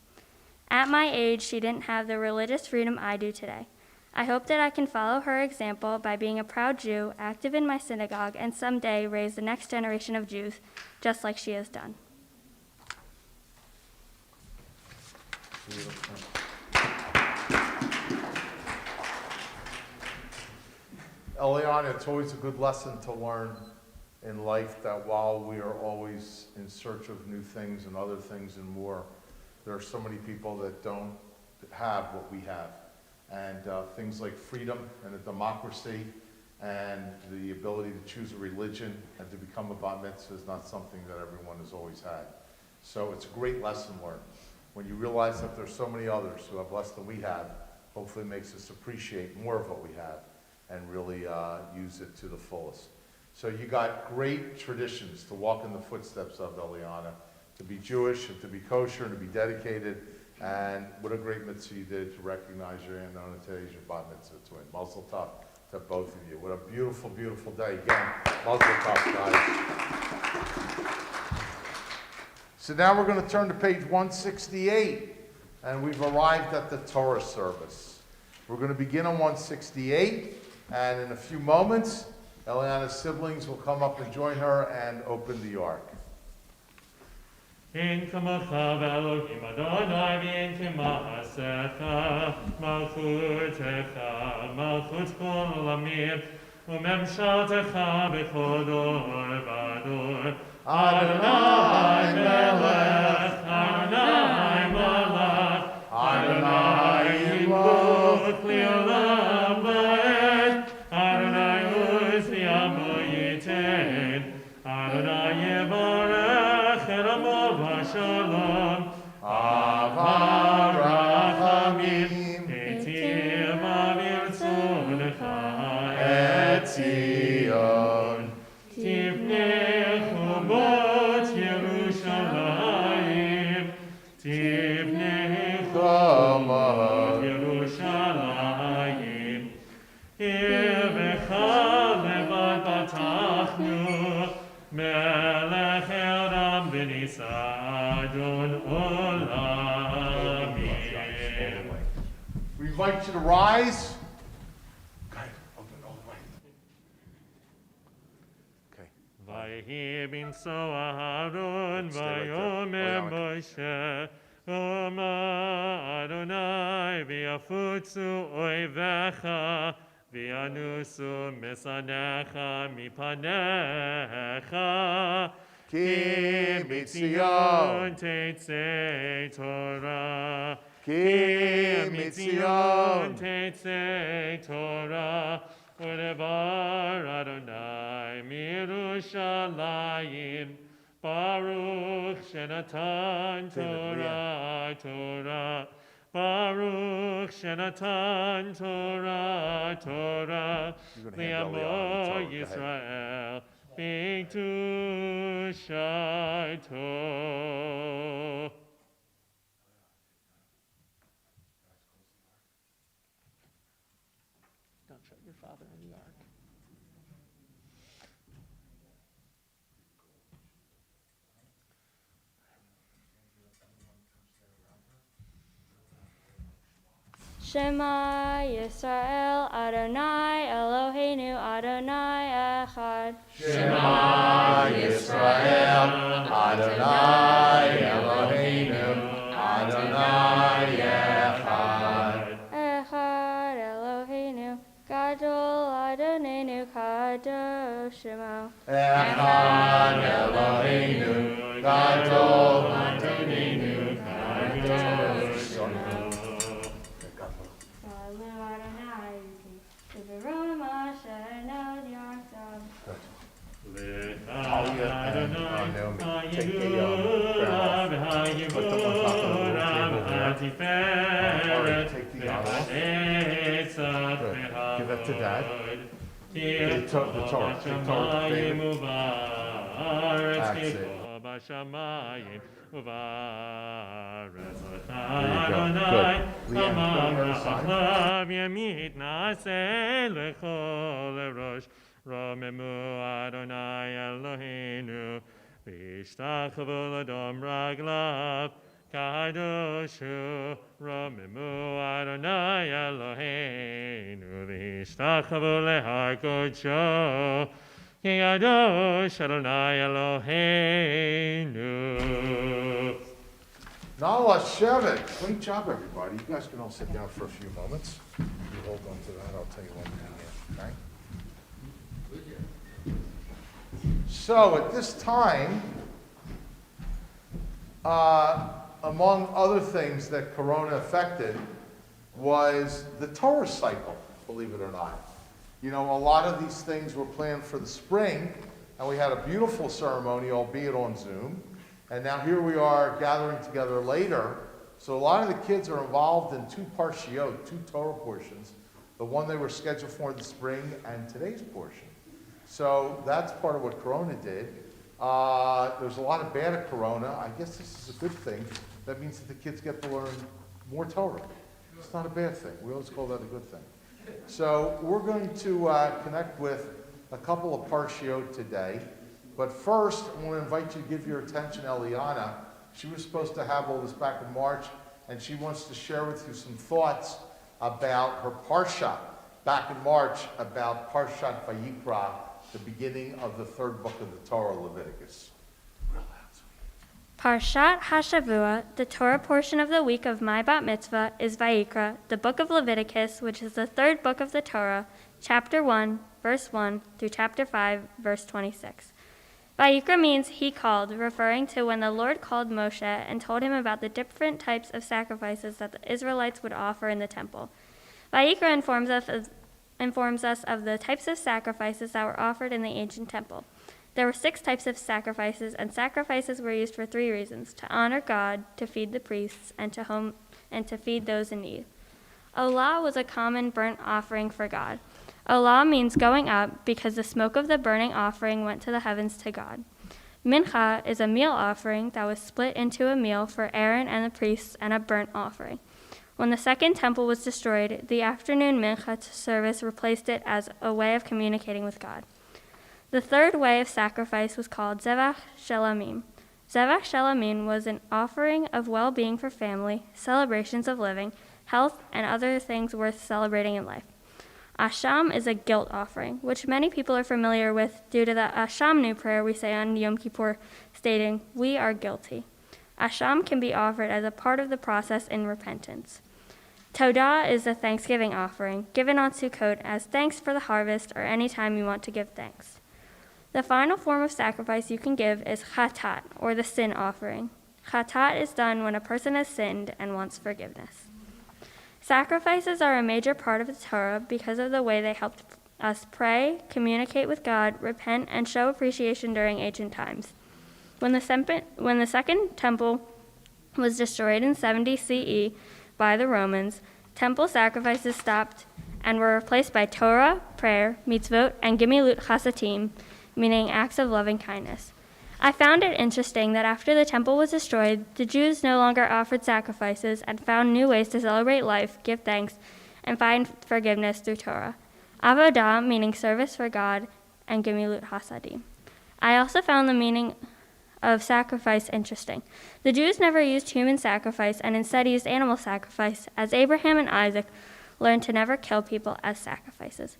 At my age, she didn't have the religious freedom I do today. I hope that I can follow her example by being a proud Jew, active in my synagogue, and someday raise the next generation of Jews, just like she has done. Eliana, it's always a good lesson to learn in life that while we are always in search of new things and other things and more, there are so many people that don't have what we have. And things like freedom and a democracy and the ability to choose a religion and to become a bat mitzvah is not something that everyone has always had. So it's a great lesson learned. When you realize that there's so many others who have less than we have, hopefully it makes us appreciate more of what we have and really use it to the fullest. So you got great traditions to walk in the footsteps of Eliana, to be Jewish and to be kosher and to be dedicated. And what a great mitzvah you did to recognize your Aunt Nona today as your bat mitzvah twin. Mazel Tov to both of you. What a beautiful, beautiful day. Again, Mazel Tov, guys. So now we're going to turn to page 168, and we've arrived at the Torah service. We're going to begin on 168, and in a few moments, Eliana's siblings will come up and join her and open the ark. In kamacha ve'elohim Adonai v'in k'ma'asecha malchutecha malchut kol olamim u'memshaltecha b'chol dor v'ador Adonai melech Adonai malach Adonai yimluch li'olam va'ed Adonai uzv'yamu yitain Adonai yevarech elamov Shalom, Avarachamim, Etim Avirtzonecha, Etzion, Tivnei Chumot Yerushalayim, Tivnei Chumot Yerushalayim, Irvecha levad batachnu, Melech Elam b'nisa. We invite you to rise. Go ahead, open all the way. Okay. Vayhi binso Aharon vayomer Moshe Oma Adonai v'yafutzu oivecha Vianusu misanecha mipanecha. Ki mitzion. Tetzei Torah. Ki mitzion. Tetzei Torah. Ulevar Adonai mirushalayim. Baruch Shenatan Torah, Torah. Baruch Shenatan Torah, Torah. Li'amo Yisrael. Beitu Shaito. Don't shut your father in the ark. Shema Yisrael Adonai Eloheinu Adonai Echad. Shema Yisrael, Adonai Eloheinu, Adonai Echad. Echad Eloheinu Gadol Adonenu Kadosh Shema. Echad Eloheinu, Gadol Adonenu, Kadosh Shema. Take the crown off. Put them on top of the little table there. Alright, take the crown off. Good. Give that to Dad. The Torah. The Torah, David. That's it. There you go. Good. Leanne, put on the other side. Ramemu Adonai Eloheinu, V'ishtachavu l'adam raglav, Kadoshu. Ramemu Adonai Eloheinu, V'ishtachavu lehar kodsho, Ki Kadosh Adonai Eloheinu. Nala Shevet. Great job, everybody. You guys can all sit down for a few moments. You hold on to that. I'll tell you one thing here. Okay? So at this time, among other things that Corona affected was the Torah cycle, believe it or not. You know, a lot of these things were planned for the spring, and we had a beautiful ceremony, albeit on Zoom. And now here we are gathering together later. So a lot of the kids are involved in two parshiot, two Torah portions, the one they were scheduled for in the spring and today's portion. So that's part of what Corona did. There's a lot of bad at Corona. I guess this is a good thing. That means that the kids get to learn more Torah. It's not a bad thing. We always call that a good thing. So we're going to connect with a couple of parshiot today. But first, I want to invite you to give your attention to Eliana. She was supposed to have all this back in March, and she wants to share with you some thoughts about her parsha back in March, about Parshat Vayikra, the beginning of the third book of the Torah, Leviticus. Parshat HaShavua, the Torah portion of the week of my bat mitzvah, is Vayikra, the book of Leviticus, which is the third book of the Torah, chapter 1, verse 1, through chapter 5, verse 26. Vayikra means he called, referring to when the Lord called Moshe and told him about the different types of sacrifices that the Israelites would offer in the temple. Vayikra informs us of the types of sacrifices that were offered in the ancient temple. There were 6 types of sacrifices, and sacrifices were used for 3 reasons: to honor God, to feed the priests, and to feed those in need. Olah was a common burnt offering for God. Olah means going up because the smoke of the burning offering went to the heavens to God. Mincha is a meal offering that was split into a meal for Aaron and the priests and a burnt offering. When the second temple was destroyed, the afternoon mincha service replaced it as a way of communicating with God. The third way of sacrifice was called Zevach Shelamim. Zevach Shelamim was an offering of well-being for family, celebrations of living, health, and other things worth celebrating in life. Asham is a guilt offering, which many people are familiar with due to the Ashamnu prayer we say on Yom Kippur, stating, "We are guilty." Asham can be offered as a part of the process in repentance. Todah is the thanksgiving offering, given on Sukkot as thanks for the harvest or any time you want to give thanks. The final form of sacrifice you can give is chatat, or the sin offering. Chatat is done when a person has sinned and wants forgiveness. Sacrifices are a major part of the Torah because of the way they helped us pray, communicate with God, repent, and show appreciation during ancient times. When the second temple was destroyed in 70 CE by the Romans, temple sacrifices stopped and were replaced by Torah, prayer, mitzvot, and gemilut chasatim, meaning acts of loving kindness. I found it interesting that after the temple was destroyed, the Jews no longer offered sacrifices and found new ways to celebrate life, give thanks, and find forgiveness through Torah. Avodah, meaning service for God, and gemilut chasadim. I also found the meaning of sacrifice interesting. The Jews never used human sacrifice and instead used animal sacrifice, as Abraham and Isaac learned to never kill people as sacrifices.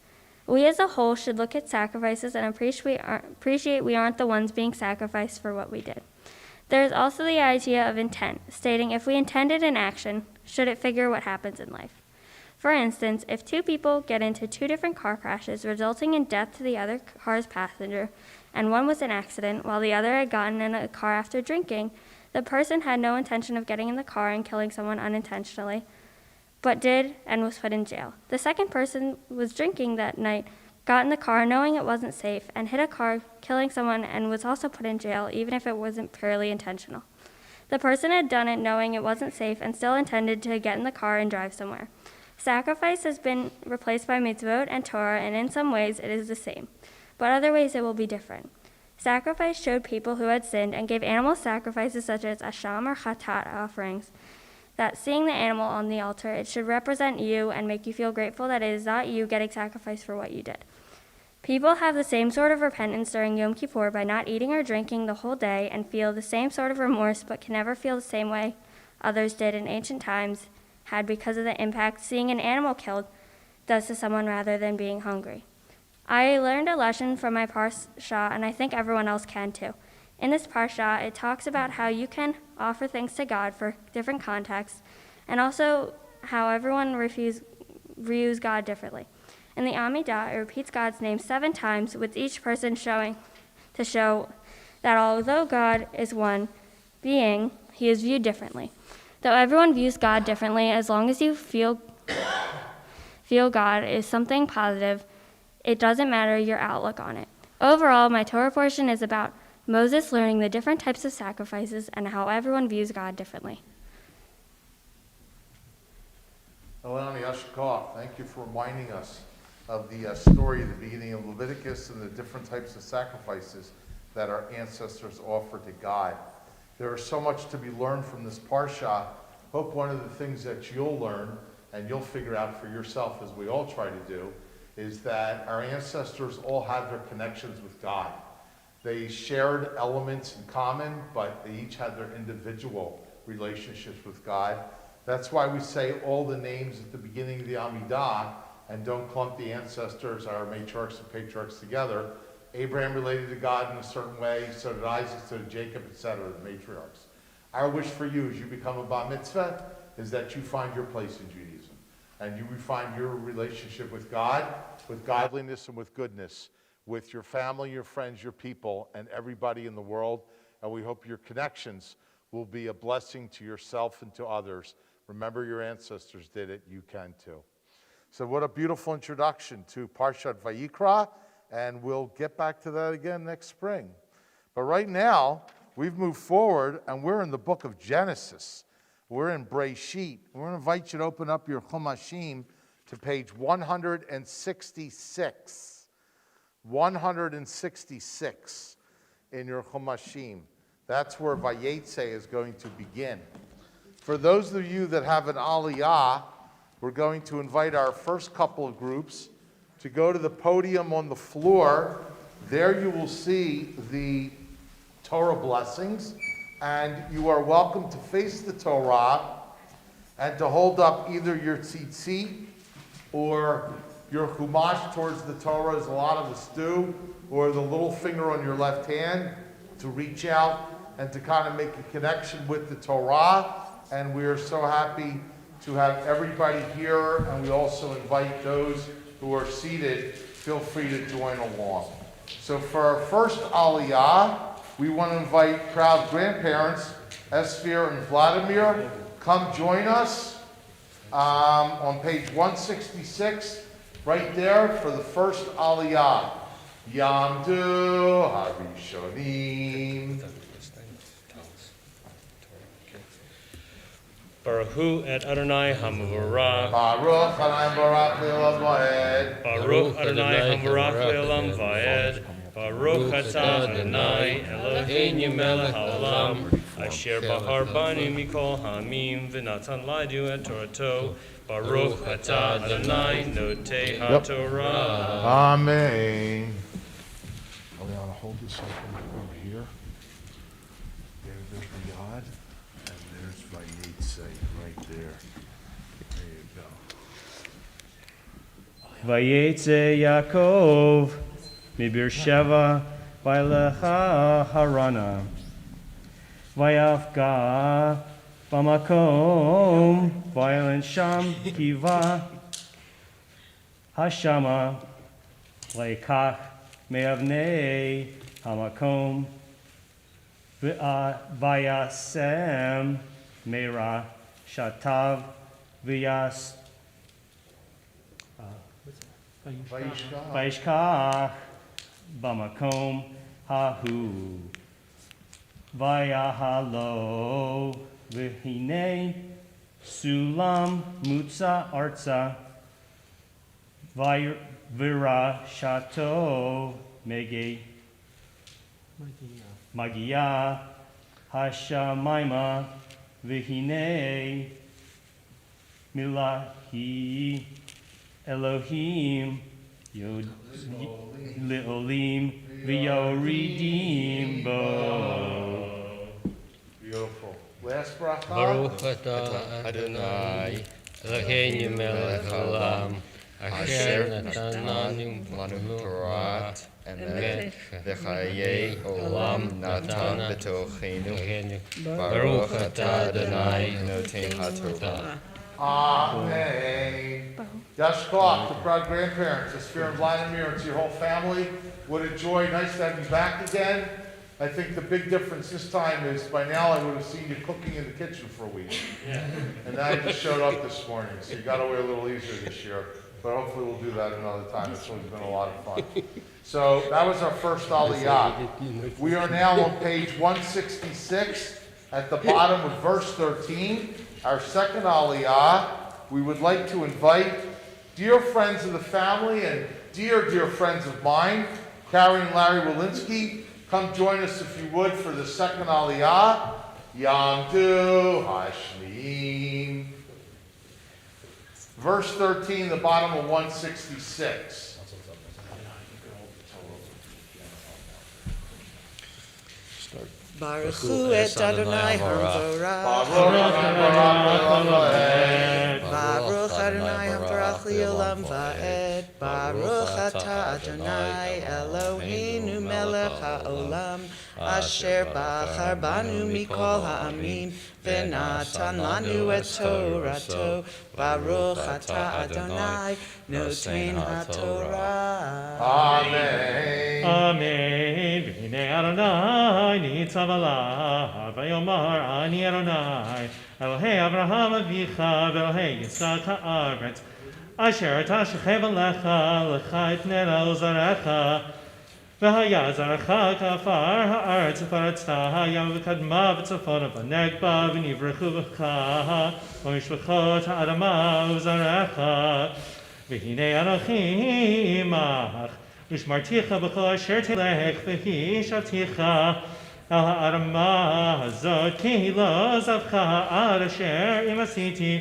We as a whole should look at sacrifices and appreciate we aren't the ones being sacrificed for what we did. There is also the idea of intent, stating if we intended an action, should it figure what happens in life? For instance, if two people get into two different car crashes resulting in death to the other car's passenger, and one was an accident while the other had gotten in a car after drinking, the person had no intention of getting in the car and killing someone unintentionally, but did and was put in jail. The second person was drinking that night, got in the car knowing it wasn't safe, and hit a car, killing someone, and was also put in jail, even if it wasn't purely intentional. The person had done it knowing it wasn't safe and still intended to get in the car and drive somewhere. Sacrifice has been replaced by mitzvot and Torah, and in some ways it is the same, but other ways it will be different. Sacrifice showed people who had sinned and gave animal sacrifices such as asham or chatat offerings, that seeing the animal on the altar, it should represent you and make you feel grateful that it is not you getting sacrificed for what you did. People have the same sort of repentance during Yom Kippur by not eating or drinking the whole day and feel the same sort of remorse but can never feel the same way others did in ancient times had because of the impact seeing an animal killed does to someone rather than being hungry. I learned a lesson from my parsha, and I think everyone else can too. In this parsha, it talks about how you can offer things to God for different contexts, and also how everyone views God differently. In the Amidah, it repeats God's name 7 times, with each person showing that although God is one being, he is viewed differently. Though everyone views God differently, as long as you feel God is something positive, it doesn't matter your outlook on it. Overall, my Torah portion is about Moses learning the different types of sacrifices and how everyone views God differently. Eliana Yashikov, thank you for reminding us of the story at the beginning of Leviticus and the different types of sacrifices that our ancestors offered to God. There is so much to be learned from this parsha. Hope one of the things that you'll learn and you'll figure out for yourself, as we all try to do, is that our ancestors all had their connections with God. They shared elements in common, but they each had their individual relationships with God. That's why we say all the names at the beginning of the Amidah and don't clump the ancestors, our matriarchs and patriarchs together. Abraham related to God in a certain way, so did Isaac, so did Jacob, etc., the matriarchs. Our wish for you as you become a bar mitzvah is that you find your place in Judaism and you find your relationship with God, with godliness and with goodness, with your family, your friends, your people, and everybody in the world. And we hope your connections will be a blessing to yourself and to others. Remember, your ancestors did it, you can too. So what a beautiful introduction to Parshat Vayikra, and we'll get back to that again next spring. But right now, we've moved forward, and we're in the book of Genesis. We're in Breshit. We're going to invite you to open up your Chumashim to page 166. 166 in your Chumashim. That's where Vayetze is going to begin. For those of you that have an Aliyah, we're going to invite our first couple of groups to go to the podium on the floor. There you will see the Torah blessings, and you are welcome to face the Torah and to hold up either your tzitzit or your chumash towards the Torah, as a lot of us do, or the little finger on your left hand to reach out and to kind of make a connection with the Torah. And we are so happy to have everybody here, and we also invite those who are seated, feel free to join along. So for our first Aliyah, we want to invite proud grandparents, Esphir and Vladimir, come join us on page 166, right there for the first Aliyah. Yamdu Harishonim. Baruch Hu et Adonai Hamavarach. Baruch Adonai Barak Le'olam Va'ed. Baruch Adonai Hamavarach Le'olam Va'ed. Baruch Atah Adonai Eloheinu melech haolam. Asher bahar banu mikol hamim v'natan lanu et Torato. Baruch Atah Adonai notei haTorah. Amen. Eliana, hold this up over here. There's the yod, and there's Vayetze right there. There you go. Vayetze Yaakov miBeersheva vaylecha harana. Vayafga bamakom vaylin sham kiva hashama leikach me'avnei hamakom vayasem meira shatav vayas Vayishka. Vayishkach bamakom hahu vayahalo v'hine sulam mutza artza vira shato mege magia hashamaima v'hine milahi Elohim Yod Le'olim V'Yoridim Bo. Beautiful. Last bracha. Baruch atah Adonai Eloheinu melech haolam asher natan lanu Torah emet v'chayei olam natan b'tochenu Baruch atah Adonai noten haTorah. Amen. Yashkoach, the proud grandparents, Esphir and Vladimir, and to your whole family. What a joy. Nice to have you back again. I think the big difference this time is by now I would have seen you cooking in the kitchen for a week. Yeah. And now you just showed up this morning, so you got away a little easier this year. But hopefully we'll do that another time. It's always been a lot of fun. So that was our first Aliyah. We are now on page 166 at the bottom of verse 13. Our second Aliyah, we would like to invite dear friends of the family and dear friends of mine, Carrie and Larry Walensky, come join us if you would for the second Aliyah. Yamdu Hashmim. Verse 13, the bottom of 166. Baruch Hu et Adonai Hamvarach. Baruch Adonai Hamvarach Le'olam Va'ed. Baruch Atah Adonai Eloheinu melech haolam asher bachar banu mikol ha'amim v'natan lanu et Torato. Baruch Atah Adonai noten haTorah. Amen. Amen. V'hinei Adonai nitzav alav v'yomar ani Adonai Elohei Avraham avicha v'Elohei Yitzchak ha'aretz asher ata shechev alecha lecha etnena uzarecha v'haya zarecha kafar ha'aretz v'aretzta hayam v'kadma v'tzafona v'negba v'nivrechu v'cha v'mishpachot ha'adama uzarecha v'hinei Anochi imach V'shmarticha b'chol asher telech v'hi shavticha al ha'arama hazot ki lo zavcha ad asher imasiti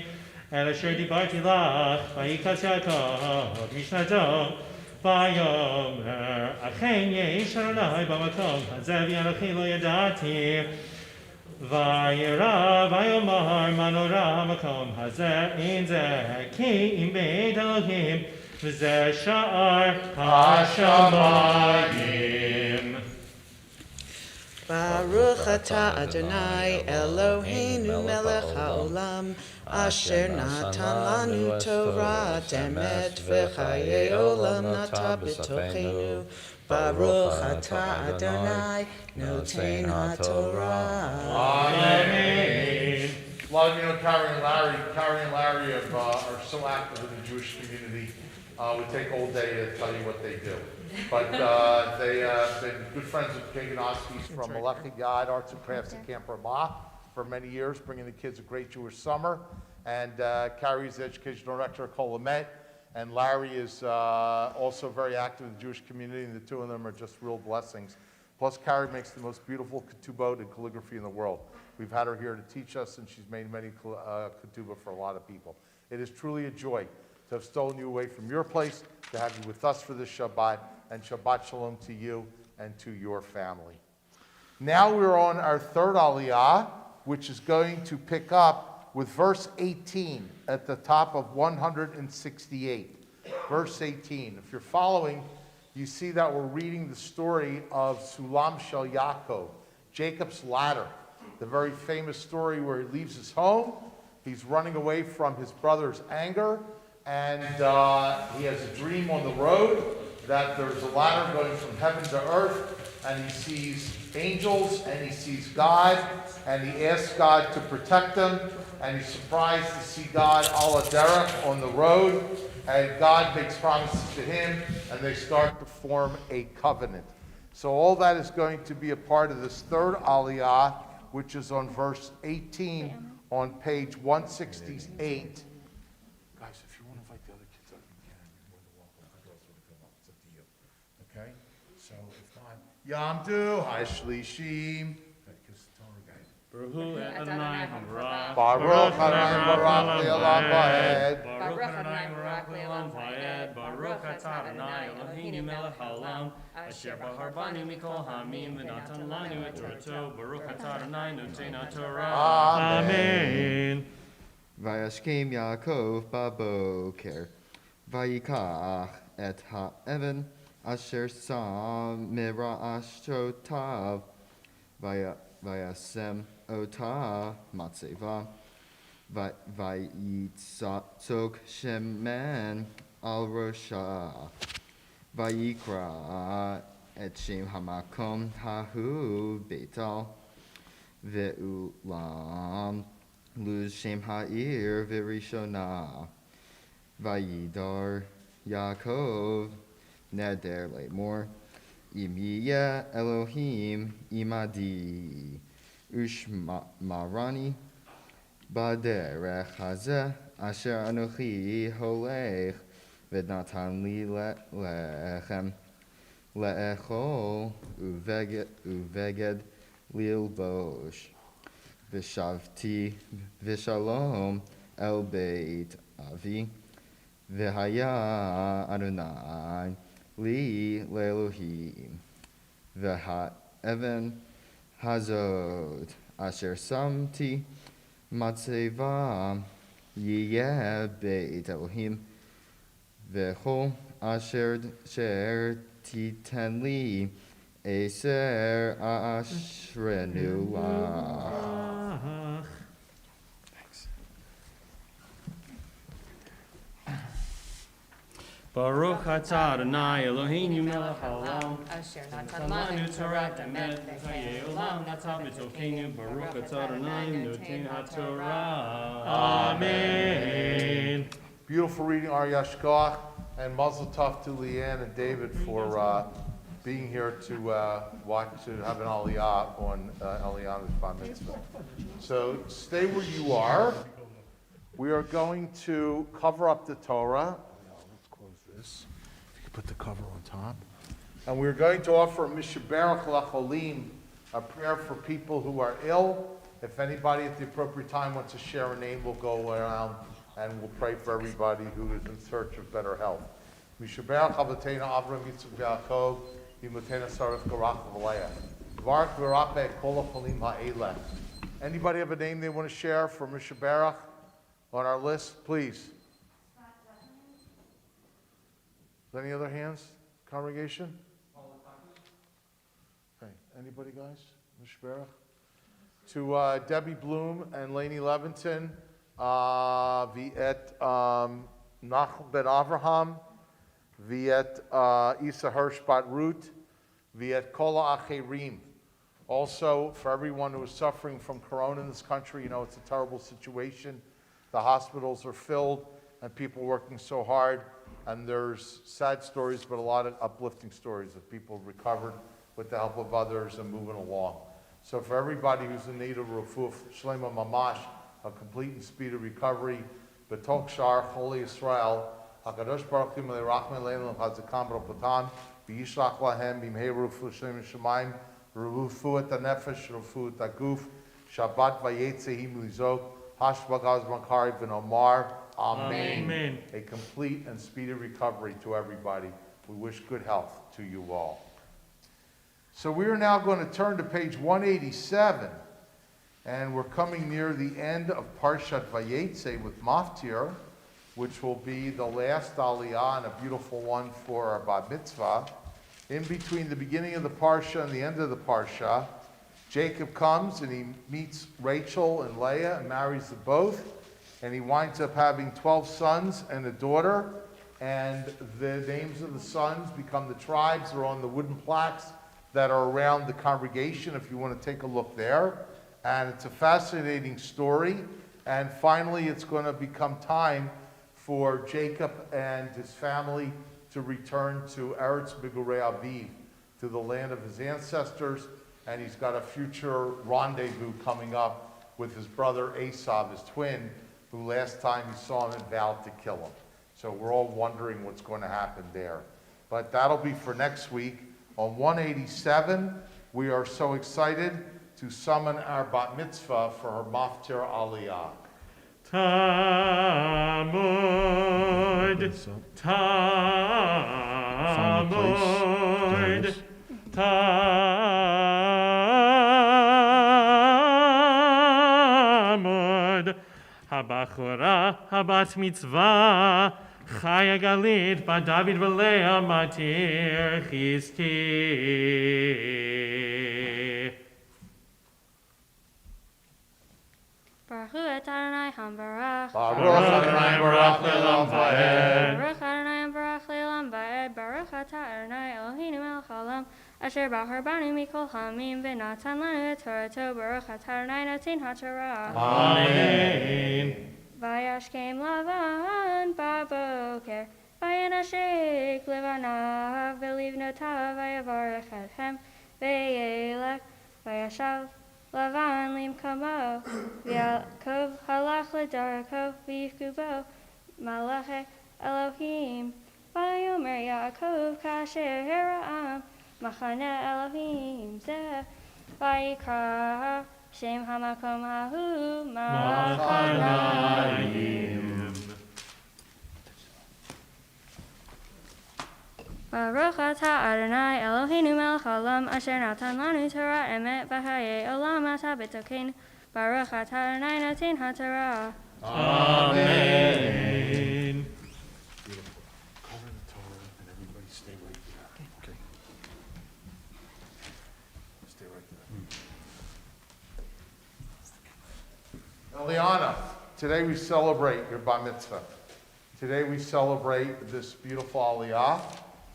el asher dibarti lach v'yikas Yaakov mishnato v'yomer achen yesh Adonai b'makom hazeh v'yanochi lo yadati v'yira v'yomar manora makom hazeh in zeh ki im beit Elohim v'zeh sha'ar hashamayim. Baruch atah Adonai Eloheinu melech haolam, asher natan lanu Torah emet v'chayei olam nata b'tochenu. Baruch atah Adonai noten haTorah. Amen. A lot of you know Carrie and Larry are so active in the Jewish community. We take all day to tell you what they do. But they have been good friends with Keganoskis from Malachi Guide Arts and Crafts at Camp Ramah for many years, bringing the kids a great Jewish summer. And Carrie's the educational director of Kolamet. And Larry is also very active in the Jewish community, and the two of them are just real blessings. Plus, Carrie makes the most beautiful ketubot and calligraphy in the world. We've had her here to teach us, and she's made many ketubah for a lot of people. It is truly a joy to have stolen you away from your place, to have you with us for this Shabbat, and Shabbat Shalom to you and to your family. Now we're on our third Aliyah, which is going to pick up with verse 18 at the top of 168. Verse 18. If you're following, you see that we're reading the story of Sulam Shel Yaakov, Jacob's ladder, the very famous story where he leaves his home, he's running away from his brother's anger, and he has a dream on the road that there's a ladder going from heaven to earth, and he sees angels, and he sees God, and he asks God to protect him, and he's surprised to see God ala derech on the road, and God makes promises to him, and they start to form a covenant. So all that is going to be a part of this third Aliyah, which is on verse 18 on page 168. Guys, if you want to invite the other kids up, you can. You're more than welcome. The girls want to come up. It's up to you. Okay? So if not, Yamdu, Hai Shlishim. Because Torah guys. Baruch Adonai Hamra. Baruch Adonai Baruch Le'olam Va'ed. Baruch Adonai Baruch Le'olam Va'ed. Baruch Atah Adonai Eloheinu melech haolam, asher bahar banu mikol hamim v'natan lanu et Torato. Baruch Atah Adonai noten haTorah. Amen. Vayashkem Yaakov baboker, vayikach et ha'evan asher sam mira'ashtotav, vayasem ota matzeva, vayitzok shemen al rosha, vayikra et shem hamakom hahu betal, ve'ulam Luz Shem Ha'ir V'Rishona Vayidar Yaakov Neder Lemor Imiya Elohim Imadi Ushmarani Baderech Hazeh Asher Anochi Holech V'Natan Li Lechem Le'echol Uveged Lilbosh Vishavti Vishalom El Beit Avi V'haya Adonai Li Le'Elohim V'ha Even Hazot Asher Samti Matzeva Yiyeh Beit Elohim V'chol Asher Sher Titen Li Eser Ashrenu La. Baruch atah Adonai Eloheinu melech haolam, asher natan natan lanu lanu Torah Torah emet v'chayei olam nata b'tokenu. Baruch atah Adonai noten haTorah. Amen. Beautiful reading, Ar Yashkoach, and Mazel Tov to Leanne and David for being here to have an Aliyah on Eliana's Bar Mitzvah. So stay where you are. We are going to cover up the Torah. Let's close this. If you could put the cover on top. And we're going to offer a Mishaberach Lacholim, a prayer for people who are ill. If anybody at the appropriate time wants to share a name, we'll go around and we'll pray for everybody who is in search of better health. Mishaberach Avatena Avram Yitzchak Yaakov. Anybody have a name they want to share for Misha Barach on our list, please? Any other hands, congregation? Okay, anybody, guys? Mishberach. To Debbie Bloom and Lainey Levinson, Viet Nachum Ben Avraham, Viet Isa Hirsch Bat Root, Viet Kola Acherim. Also, for everyone who is suffering from corona in this country, you know it's a terrible situation. The hospitals are filled and people working so hard, and there's sad stories, but a lot of uplifting stories of people recovered with the help of others and moving along. So for everybody who's in need of refuah shlema mamash, a complete and speedy recovery, b'tok shar Holy Israel, HaKadosh Baruch Hu melei rachmei leinu chazikam b'ropotam, v'yishlach lahem b'mheru refuah shlema shemayim, refuat hanefesh, refuat haguf, Shabbat vayetzehi milizok, hashbagaz makari v'nomar, Amen. Amen. A complete and speedy recovery to everybody. We wish good health to you all. So we are now going to turn to page 187, and we're coming near the end of Parshat Vayetze with Maftir, which will be the last aliyah and a beautiful one for our Bat Mitzvah. In between the beginning of the Parsha and the end of the Parsha, Jacob comes and he meets Rachel and Leah and marries them both, and he winds up having 12 sons and a daughter, and the names of the sons become the tribes. They're on the wooden plaques that are around the congregation if you want to take a look there. And it's a fascinating story. And finally, it's going to become time for Jacob and his family to return to Eretz Migurei Aviv, to the land of his ancestors. And he's got a future rendezvous coming up with his brother Esav, his twin, who last time he saw him and vowed to kill him. So we're all wondering what's going to happen there. But that'll be for next week. On 187, we are so excited to summon our Bat Mitzvah for her Maftir Aliyah. Tamud, Tamud, Tamud, Habachura, Habat Mitzvah, Chaya Galit, Bat David V'Leah, Matir Chisti. Baruch et Adonai Hambarach. Baruch Adonai Baruch Le'olam Va'ed. Baruch Adonai Hambarach Le'olam Va'ed. Baruch atah Adonai Eloheinu melech haolam, asher bahar banu mikol hamim v'natan lanu et Torato. Baruch atah Adonai noten haTorah. Amen. Vayashkem Lavan baboker, vayanashik levanav v'livnotav, vayavarech etchem v'yelech, vayashav Lavan limkamo, v'Yaakov halach ledarko v'yifkubo, malache Elohim, vayomer Yaakov kasher hera'am, machane Elohim zeh, vayikra Shem hamakom hahu Machanayim. Baruch atah Adonai Eloheinu melech haolam, asher natan lanu Torah emet v'chayei olam atah b'tokeinu. Baruch atah Adonai noten haTorah. Amen. Cover the Torah and everybody stay right there. Okay. Stay right there. Eliana, today we celebrate your Bar Mitzvah. Today we celebrate this beautiful Aliyah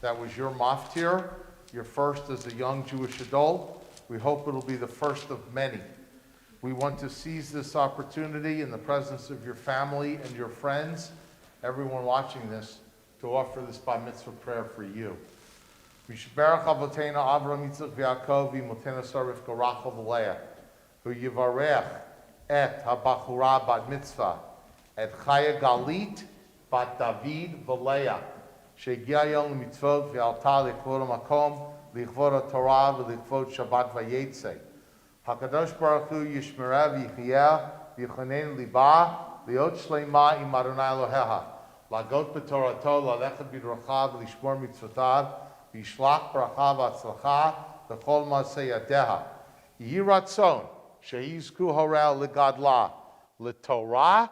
that was your Maftir, your first as a young Jewish adult. We hope it'll be the first of many. We want to seize this opportunity in the presence of your family and your friends, everyone watching this, to offer this Bar Mitzvah prayer for you. Mishberach Avotena Avram Yitzchak v'Yaakov v'Imotena Sarah Rivka Rachel v'Leah, who yivarech et habachura bat mitzvah, et chaya galit bat David v'Leah, shegiya yom mitzvot v'alta lichvod hamakom, lichvod haTorah v'lichvod Shabbat vayetze. HaKadosh Baruch Hu yishmereh v'yichiyeh v'yichonen liba, liot shleima im Adonai Eloheha, lagot b'torato, lalechet b'drachav v'lishmor mitzvotav, v'yishlach bracha v'atzlacha, v'chol ma'aseh yadeha. Yehi ratzon, sheyizku horel legadla, letorah,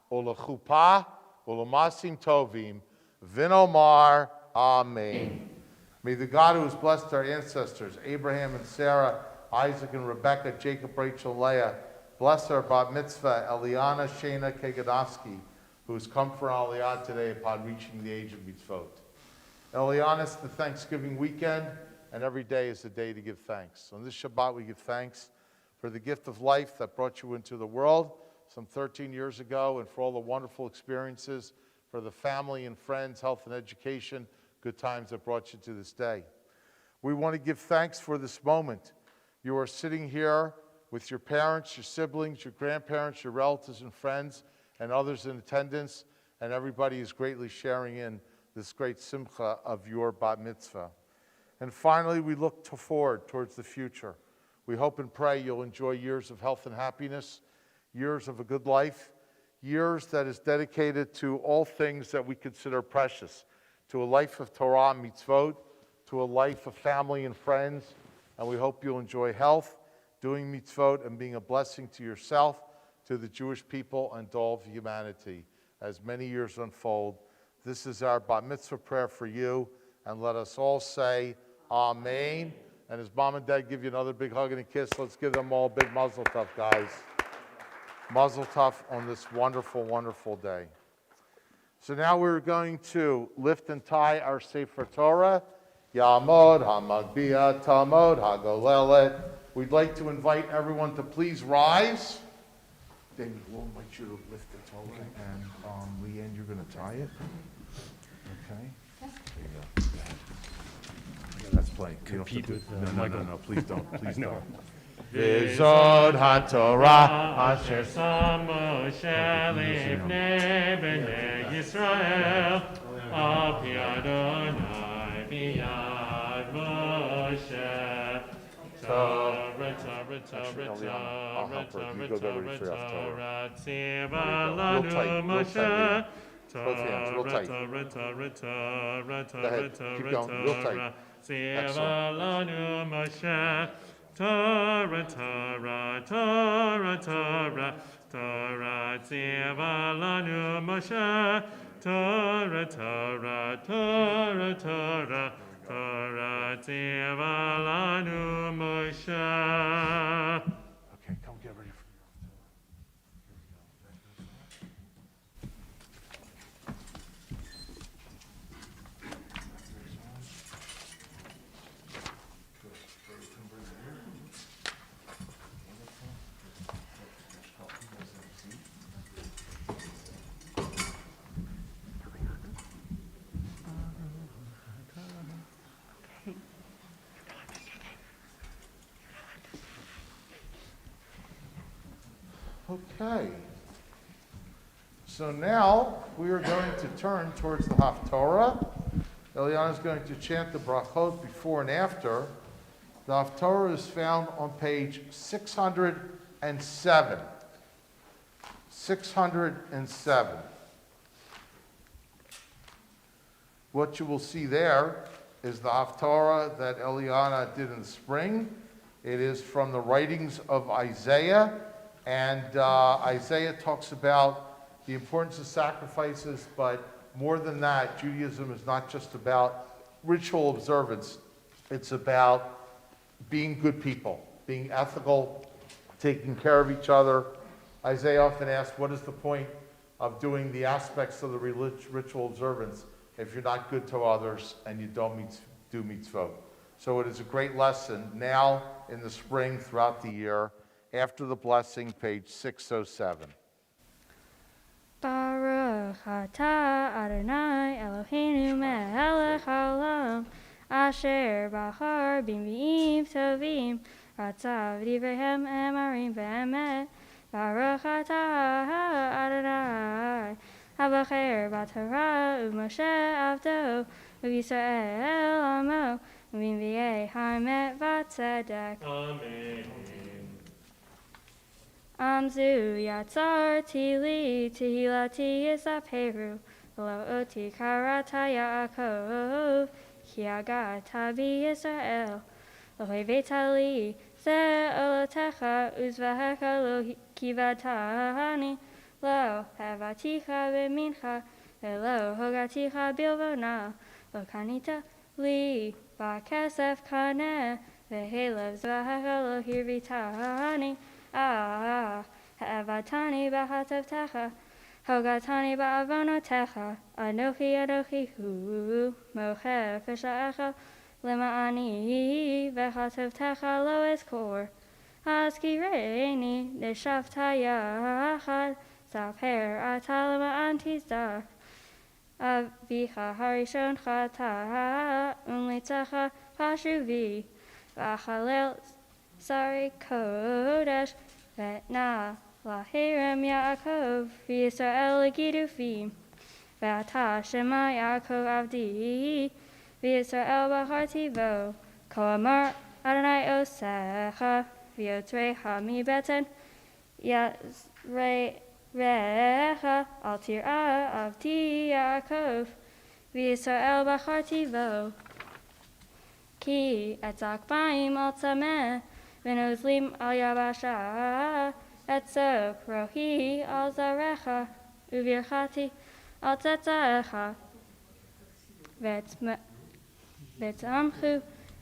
or lechuppah, or lemasim tovim, v'nomar, Amen. May the God who has blessed our ancestors, Abraham and Sarah, Isaac and Rebecca, Jacob, Rachel, Leah. Bless our bat mitzvah, Eliana Shana Kegadowski, who has come for Aliyah today upon reaching the age of mitzvot. Eliana, it's the Thanksgiving weekend, and every day is the day to give thanks. On this Shabbat, we give thanks for the gift of life that brought you into the world some 13 years ago, and for all the wonderful experiences, for the family and friends, health and education, good times that brought you to this day. We want to give thanks for this moment. You are sitting here with your parents, your siblings, your grandparents, your relatives and friends, and others in attendance, and everybody is greatly sharing in this great simcha of your bat mitzvah. And finally, we look forward towards the future. We hope and pray you'll enjoy years of health and happiness, years of a good life, years that is dedicated to all things that we consider precious, to a life of Torah and mitzvot, to a life of family and friends, and we hope you'll enjoy health, doing mitzvot, and being a blessing to yourself, to the Jewish people, and to all of humanity. As many years unfold, this is our bat mitzvah prayer for you, and let us all say Amen. And as mom and dad give you another big hug and a kiss, let's give them all a big Mazel Tov, guys. Mazel Tov on this wonderful, wonderful day. So now we're going to lift and tie our Sefer Torah, Yamod HaMagbiya Tamod HaGolelet. We'd like to invite everyone to please rise. David, we'll invite you to lift the Torah, and Leanne, you're going to tie it. Okay. There you go. That's playing. Compete with No, please don't. Please don't. V'zod haTorah asher sam Moshe lifnei bnei Yisrael al pi Adonai b'yad Moshe. Torah, Torah, Torah, Torah, Torah, Torah, Torah, tziva lanu Moshe. Torah, Torah, Torah, Torah, Torah, Torah, tziva lanu Moshe. Torah, Torah, Torah, Torah, Torah, tziva lanu Moshe. Torah, Torah, Torah, Torah, Torah, tziva lanu Moshe. Okay, come get ready for Okay. So now we are going to turn towards the Haftorah. Eliana is going to chant the brachot before and after. The Haftorah is found on page 607. 607. What you will see there is the Haftorah that Eliana did in the spring. It is from the writings of Isaiah. And Isaiah talks about the importance of sacrifices, but more than that, Judaism is not just about ritual observance. It's about being good people, being ethical, taking care of each other. Isaiah often asks, what is the point of doing the aspects of the ritual observance if you're not good to others and you don't do mitzvot? So it is a great lesson now in the spring, throughout the year. After the blessing, page 607. Baruch atah Adonai Eloheinu melech haolam asher bachar b'mi'im tovim ratzav divrehem emarim be'emet. Baruch atah Adonai habacher b'Torah u'Moshe avdo u'Yisrael amo u'b'nvi'ei ha'emet v'tzedek. Amen. Amzu yatzar tili tehilati yisaperu lo oti karata Yaakov ki agata bi Yisrael lo hevetali ze olotecha uzvaheka lo kivatani lo havaticha bemincha velo hogaticha bilvona lo kanita li bakesef kaneh Vehelav Zvahalo Hirvitani, Havatani Bahatavtaha, Hogatani Ba'avonotecha, Anochi Hu, Moche Fishaecha, Lima'ani, Vehatavtecha Loes Kor, Haski Reini, Nishaftaya Yachad, Saper Atalama Antisdar, Avicha Harishon Chata, Unlitacha Pashuvi, Vachalel Sari Kodesh, Vetna Lahirim Yaakov, V'Yisrael Gidufim, V'ata Shema Yaakov Avdi, V'Yisrael Bacharti Vo, Koamar Adonai Osecha, V'Yotrecha Mi Beten, Yazre Recha Al Tir'a Avdi Yaakov, V'Yisrael Bacharti Vo, Ki Etzak Baim Al Tzameh, V'Nozlim Al Yabasha, Etzok Rohi Al Zarecha, Uvirchati Al Tetzaecha, V'Tamchu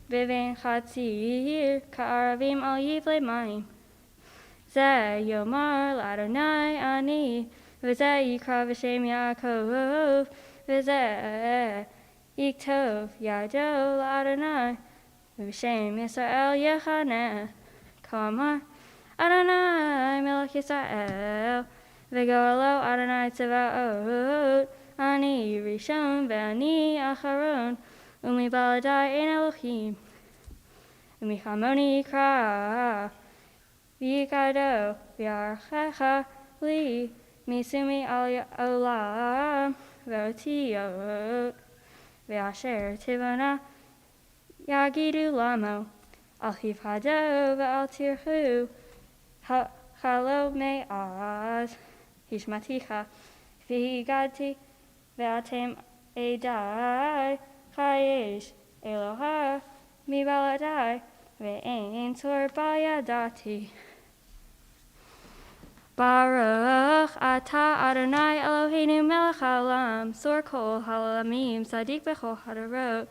B'Vein Chatzir, Ka'aravim Al Yivle Mayim, Zeh Yomar L'Adonai Ani, V'Zeh Yikra V'Shem Yaakov, V'Zeh Yiktov Yado L'Adonai, V'Shem Yisrael Yechaneh, Kamar Adonai Melech Yisrael, V'Goalo Adonai Tzevaot, Ani Rishon V'Ani Acharon, Umi Baladai Ein Elohim, Umi Chamoni Yikra, V'Yikado V'Yarchecha Li, Misumi Al Olam, V'Otiyot, V'Asher Tivona Yagidu Lamo, Al Hivhado V'Al Tirchu, Chalo Me'az, Hishmaticha, V'Higadti, V'Atem Edai, Chayesh, Eloha, Mibaladai, Ve'ein Tor Bayadati. Baruch Ata Adonai Eloheinu Melech Haolam, Sor Kol Haolamim, Sadik Bechol Hadarot,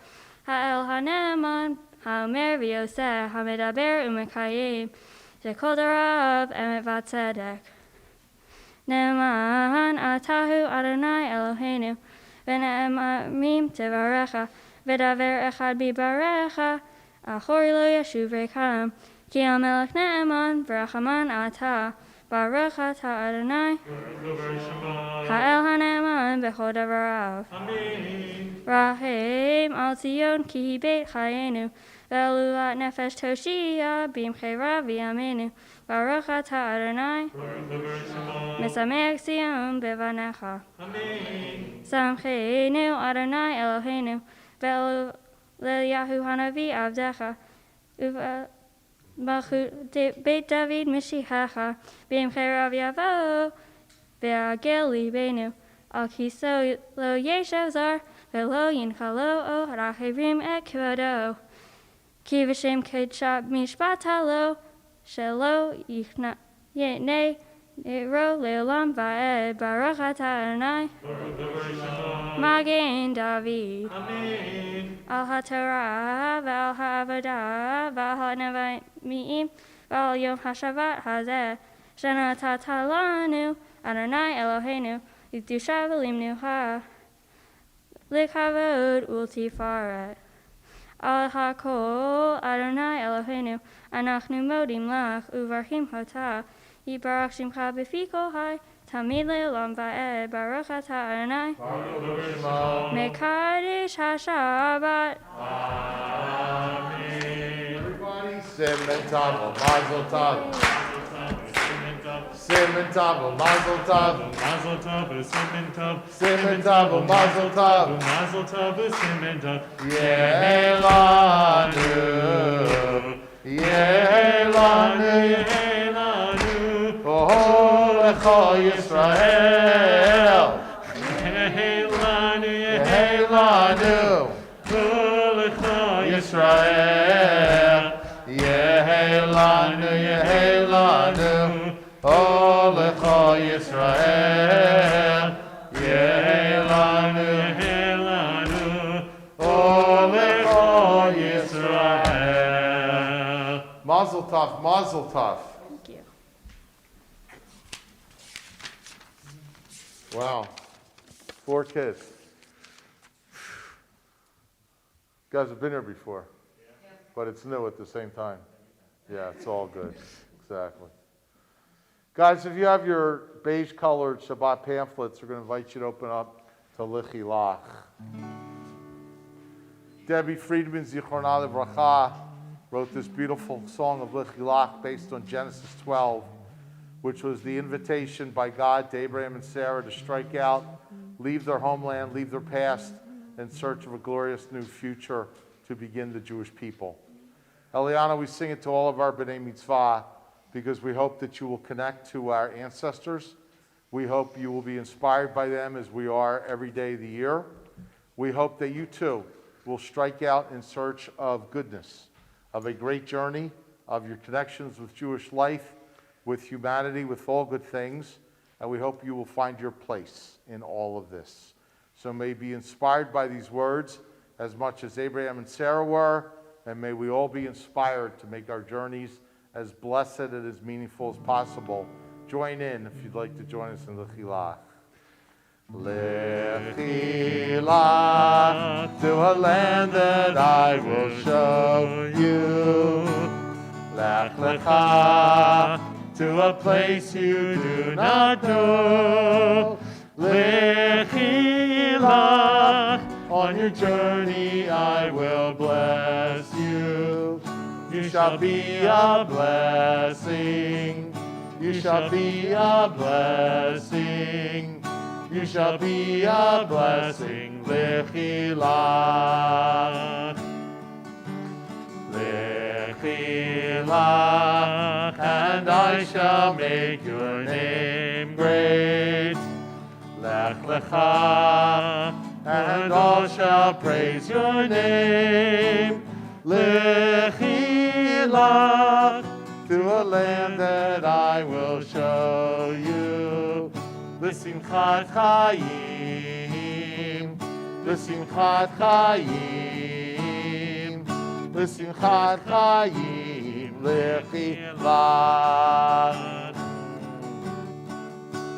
Ha'el HaNe'eman, Ha'omer V'Yoseh, Ha'medaber U'Mekayim, Shekol Darav Emet V'Tzedek. Ne'eman Atahu Adonai Eloheinu, V'ne'emamim Tevarecha, V'daver Echad Bibarecha, Achor Lo Yeshuv Rekam, Ki HaMelech Ne'eman, V'Rachaman Ata, Baruch Ata Adonai, Ha'el HaNe'eman B'chol Davarav. Rahim Al Zion Ki Beit Chayenu, Ve'elulat Nefesh Toshia B'imchera V'yamenu, Baruch Ata Adonai, Mesameach Zion B'vanecha. Samcheinu Adonai Eloheinu, Ve'Eliyahu Hanavi Avdecha, Beit David Mishihacha, B'imchera V'yavo, Ve'agel Libenu, Al Kiso Lo Yeshev Zar, Ve'lo Yinchalo O Rachirim Et Kvodo, Ki V'Shem Kedshab Mishpat Halo, Shelo Yitne Nero Leolam Va'ed, Baruch Ata Adonai, Magen David, Al HaTorah, V'al HaAvodah, V'al HaNevi'im, V'al Yom HaShabbat Hazeh, Shana Tatalanu, Adonai Eloheinu, L'Kedusha V'Limnucha, L'Kavod U'Tifaret. Al HaKol Adonai Eloheinu, Anachnu Modim Lach, Uvarchim Hota, Yibarach Shimcha B'fi Kol Hai, Tamid Le'olam Va'ed, Baruch Ata Adonai, Mekadesh HaShabbat. Everybody, Simon Tov, Mazel Tov. Simon Tov, Mazel Tov. Mazel Tov, Simon Tov, Simon Tov, Mazel Tov. Mazel Tov, Simon Tov. Yehelanu, Yehelanu, Yehelanu, Oh, Lecha Yisrael. Yehelanu, Yehelanu, Yehelanu, Yisrael. Yehelanu, Yehelanu, Oh, Lecha Yisrael. Yehelanu, Yehelanu, Oh, Lecha Yisrael. Mazel Tov, Mazel Tov. Thank you. Wow. 4 kids. You guys have been here before, but it's new at the same time. Yeah, it's all good. Exactly. Guys, if you have your beige-colored Shabbat pamphlets, we're going to invite you to open up to Lichi Lach. Debbie Friedman, Zichronah Livracha, wrote this beautiful song of Lichi Lach based on Genesis 12, which was the invitation by God to Abraham and Sarah to strike out, leave their homeland, leave their past, in search of a glorious new future to begin the Jewish people. Eliana, we sing it to all of our B'nai Mitzvah because we hope that you will connect to our ancestors. We hope you will be inspired by them as we are every day of the year. We hope that you too will strike out in search of goodness, of a great journey, of your connections with Jewish life, with humanity, with all good things, and we hope you will find your place in all of this. So may be inspired by these words as much as Abraham and Sarah were, and may we all be inspired to make our journeys as blessed and as meaningful as possible. Join in if you'd like to join us in the Chilach. Lechi lach to a land that I will show you. Lech lecha to a place you do not know. Lechi lach on your journey I will bless you. You shall be a blessing. You shall be a blessing. You shall be a blessing. Lechi lach. Lechi lach. And I shall make your name great. Lech lecha. And all shall praise your name. Lechi lach. To a land that I will show you. L'simchat chayim, l'simchat chayim, l'simchat chayim, lechi lach.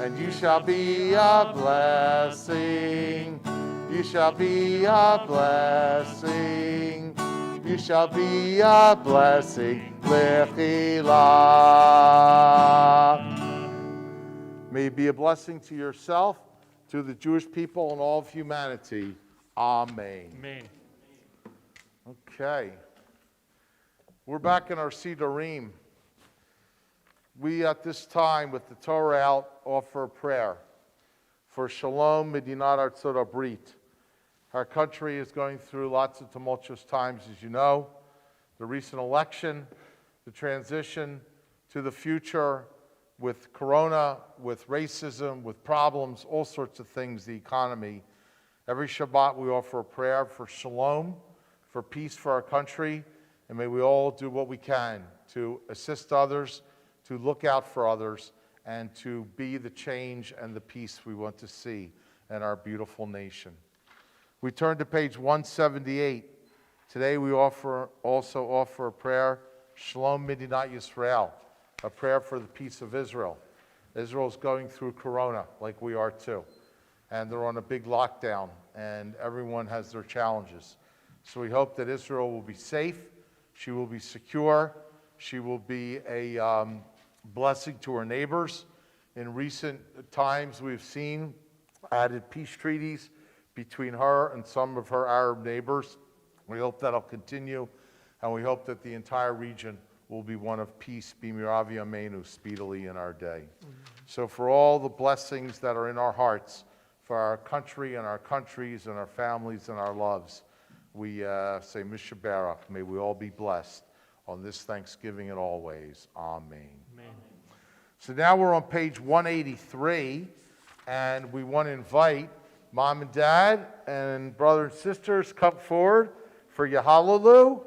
And you shall be a blessing, you shall be a blessing, you shall be a blessing, lechi lach. May it be a blessing to yourself, to the Jewish people, and all of humanity. Amen. Amen. Okay. We're back in our Sidurim. We, at this time, with the Torah out, offer a prayer for Shalom Medinat Artzot Abrit. Our country is going through lots of tumultuous times, as you know. The recent election, the transition to the future, with corona, with racism, with problems, all sorts of things, the economy. Every Shabbat we offer a prayer for shalom, for peace for our country, and may we all do what we can to assist others, to look out for others, and to be the change and the peace we want to see in our beautiful nation. We turn to page 178. Today we also offer a prayer, Shalom Medinat Yisrael, a prayer for the peace of Israel. Israel's going through corona like we are too. And they're on a big lockdown and everyone has their challenges. So we hope that Israel will be safe, she will be secure, she will be a blessing to her neighbors. In recent times we've seen added peace treaties between her and some of her Arab neighbors. We hope that'll continue and we hope that the entire region will be one of peace, b'mirav yameinu, speedily in our day. So for all the blessings that are in our hearts, for our country and our countries and our families and our loves, we say Mishabarach, may we all be blessed on this Thanksgiving and always. Amen. Amen. So now we're on page 183, and we want to invite Mom and Dad and brothers and sisters come forward for Yahalelu.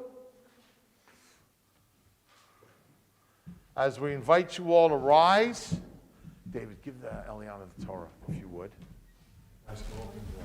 As we invite you all to rise, David, give the Eliana the Torah, if you would. As to open door.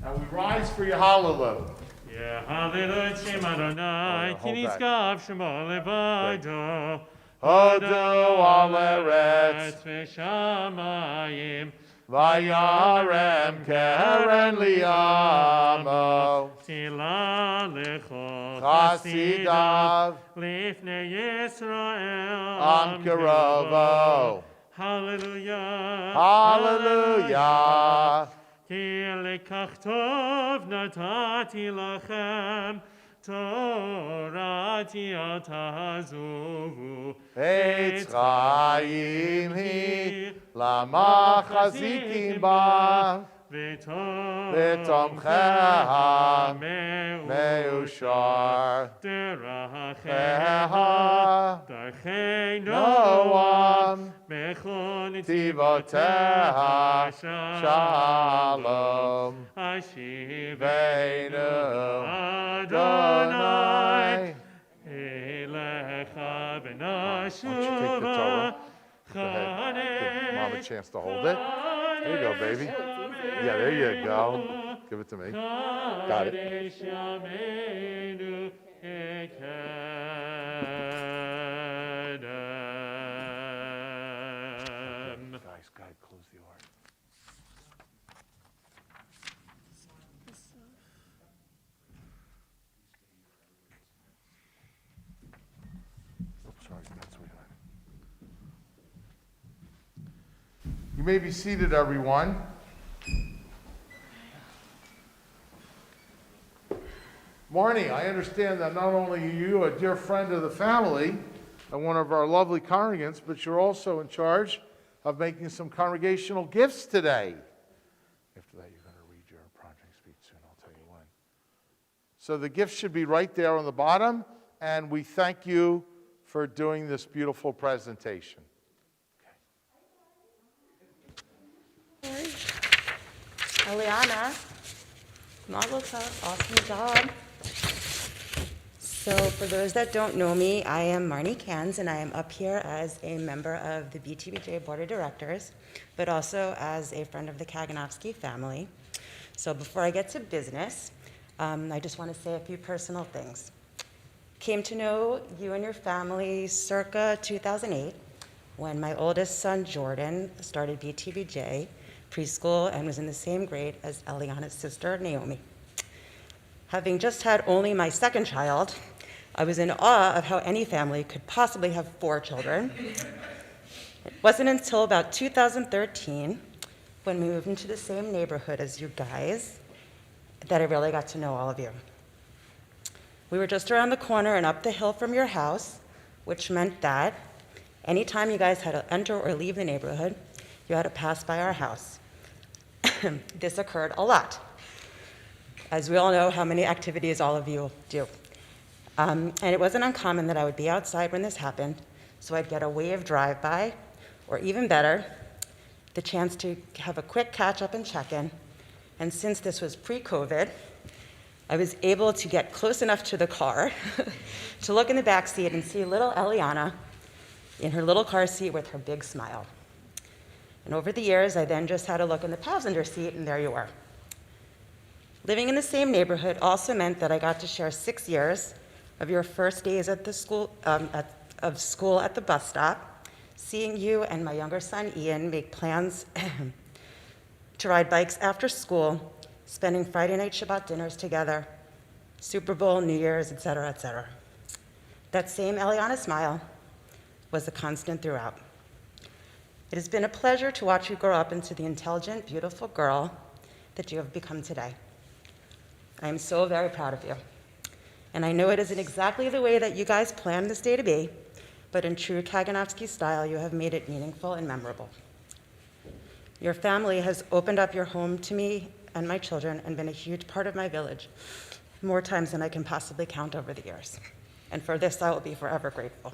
Now we rise for Yahalelu. Yeah, hallelujah, Shem Adonai, hold Kinis back. Gav Shemo Levado, Hodu al eretz, V'shamayim, Vayarem keren liyamo, Tila Lecho, Chasidav, Lifnei Yisrael, Am Kerovo. Hallelujah, Hallelujah. כי לקח טוב נתתי לכם, תורתי אל תעזובו. עץ חיים היא, למה חזיקים בה, ותומכיה מאושר. דרכיה דרכי נועם, בכל נתיבותיה שלום. אשיבנו אדוני. אליך Why don't you take the ונשובה. Torah? Go ahead. Give Mom a chance to hold it. There you go, baby. Yeah, there you go. Give it to me. Got it. Guys, go ahead, close the order. Oops, sorry, that's what you may be seated, everyone. Morning. I understand that not only are you a dear friend of the family and one of our lovely congregants, but you're also in charge of making some congregational gifts today. After that, you're going to read your project speech soon. I'll tell you when. So the gifts should be right there on the bottom, and we thank you for doing this beautiful presentation. Eliana, Mazel Tov, awesome job. So for those that don't know me, I am Marnie Cans, and I am up here as a member of the BTBJ Board of Directors, but also as a friend of the Kaganovsky family. So before I get to business, I just want to say a few personal things. Came to know you and your family circa 2008, when my oldest son, Jordan, started BTBJ preschool and was in the same grade as Eliana's sister, Naomi. Having just had only my second child, I was in awe of how any family could possibly have 4 children. It wasn't until about 2013, when we moved into the same neighborhood as you guys, that I really got to know all of you. We were just around the corner and up the hill from your house, which meant that anytime you guys had to enter or leave the neighborhood, you had to pass by our house. This occurred a lot, as we all know how many activities all of you do. And it wasn't uncommon that I would be outside when this happened, so I'd get a wave drive-by, or even better, the chance to have a quick catch-up and check-in. And since this was pre-COVID, I was able to get close enough to the car to look in the back seat and see little Eliana in her little car seat with her big smile. And over the years, I then just had to look in the passenger seat, and there you were. Living in the same neighborhood also meant that I got to share 6 years of your first days at the school, of school at the bus stop, seeing you and my younger son, Ian, make plans to ride bikes after school, spending Friday night Shabbat dinners together, Super Bowl, New Year's, etc., etc. That same Eliana smile was a constant throughout. It has been a pleasure to watch you grow up into the intelligent, beautiful girl that you have become today. I am so very proud of you. And I know it isn't exactly the way that you guys planned this day to be, but in true Kaganovsky style, you have made it meaningful and memorable. Your family has opened up your home to me and my children and been a huge part of my village, more times than I can possibly count over the years. And for this, I will be forever grateful.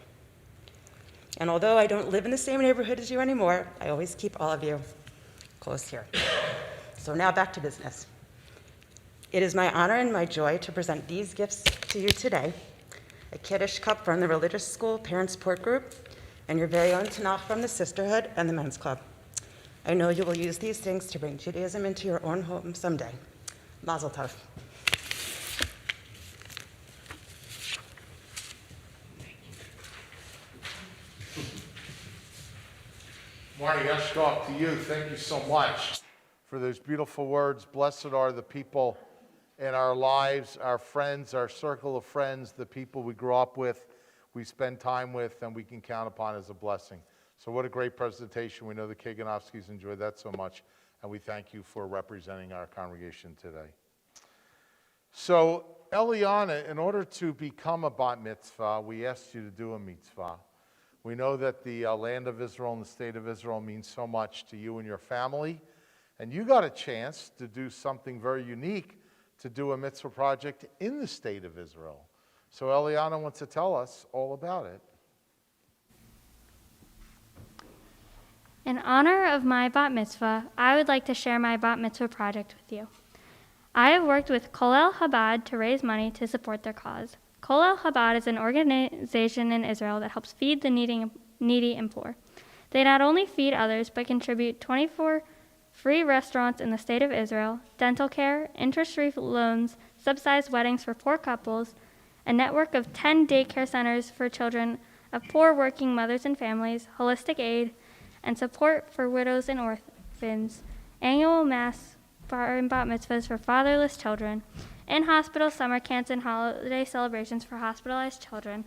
And although I don't live in the same neighborhood as you anymore, I always keep all of you close here. So now back to business. It is my honor and my joy to present these gifts to you today: a Kiddush cup from the Religious School Parent Support Group, and your very own Tanakh from the Sisterhood and the Men's Club. I know you will use these things to bring Judaism into your own home someday. Mazel Tov. Marty, let's talk to you. Thank you so much for those beautiful words. Blessed are the people in our lives, our friends, our circle of friends, the people we grew up with, we spend time with, and we can count upon as a blessing. So what a great presentation. We know the Kaganowskis enjoyed that so much, and we thank you for representing our congregation today. So, Eliana, in order to become a bat mitzvah, we asked you to do a mitzvah. We know that the land of Israel and the state of Israel means so much to you and your family, and you got a chance to do something very unique, to do a mitzvah project in the state of Israel. So Eliana wants to tell us all about it. In honor of my bat mitzvah, I would like to share my bat mitzvah project with you. I have worked with Kolel Chabad to raise money to support their cause. Kolel Chabad is an organization in Israel that helps feed the needy and poor. They not only feed others, but contribute 24 free restaurants in the state of Israel, dental care, interest-free loans, subsidized weddings for poor couples, a network of 10 daycare centers for children of poor working mothers and families, holistic aid, and support for widows and orphans, annual mass bar and bat mitzvahs for fatherless children, in-hospital summer camps and holiday celebrations for hospitalized children,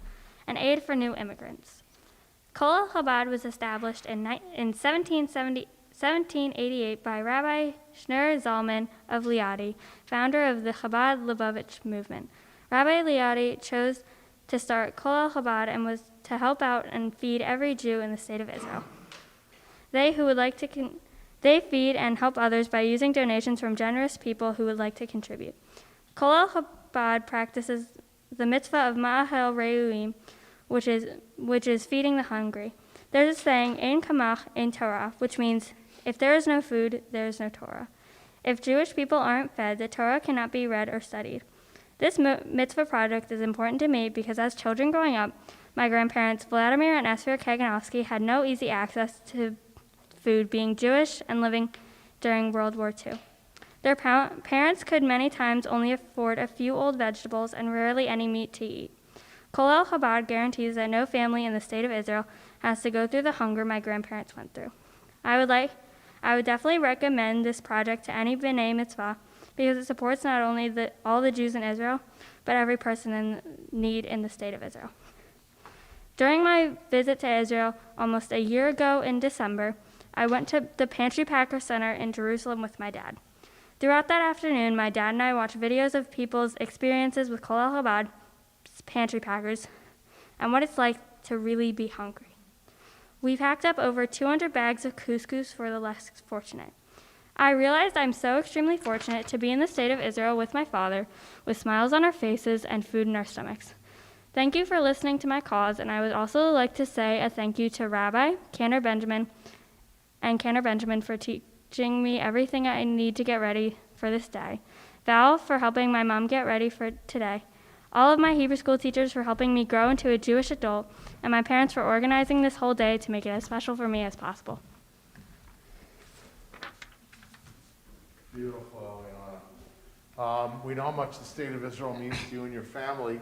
and aid for new immigrants. Kolel Chabad was established in 1788 by Rabbi Schneur Zalman of Liadi, founder of the Chabad Lubavitch movement. Rabbi Liadi chose to start Kolel Chabad and was to help out and feed every Jew in the state of Israel. They feed and help others by using donations from generous people who would like to contribute. Kolel Chabad practices the mitzvah of Ma'ahel Re'uim, which is feeding the hungry. There's a saying, Ein Kamach, Ein Torah, which means, if there is no food, there is no Torah. If Jewish people aren't fed, the Torah cannot be read or studied. This mitzvah project is important to me because as children growing up, my grandparents, Vladimir and Esther Kaganowski, had no easy access to food, being Jewish and living during World War II. Their parents could many times only afford a few old vegetables and rarely any meat to eat. Kolel Chabad guarantees that no family in the state of Israel has to go through the hunger my grandparents went through. I would definitely recommend this project to any B'nai Mitzvah because it supports not only all the Jews in Israel, but every person in need in the state of Israel. During my visit to Israel almost a year ago in December, I went to the Pantry Packer Center in Jerusalem with my dad. Throughout that afternoon, my dad and I watched videos of people's experiences with Kolel Chabad pantry packers and what it's like to really be hungry. We packed up over 200 bags of couscous for the less fortunate. I realized I'm so extremely fortunate to be in the state of Israel with my father, with smiles on our faces and food in our stomachs. Thank you for listening to my cause, and I would also like to say a thank you to Rabbi Cantor Benjamin for teaching me everything I need to get ready for this day. Val for helping my mom get ready for today. All of my Hebrew school teachers for helping me grow into a Jewish adult, and my parents for organizing this whole day to make it as special for me as possible. Beautiful, Eliana. We know how much the state of Israel means to you and your family,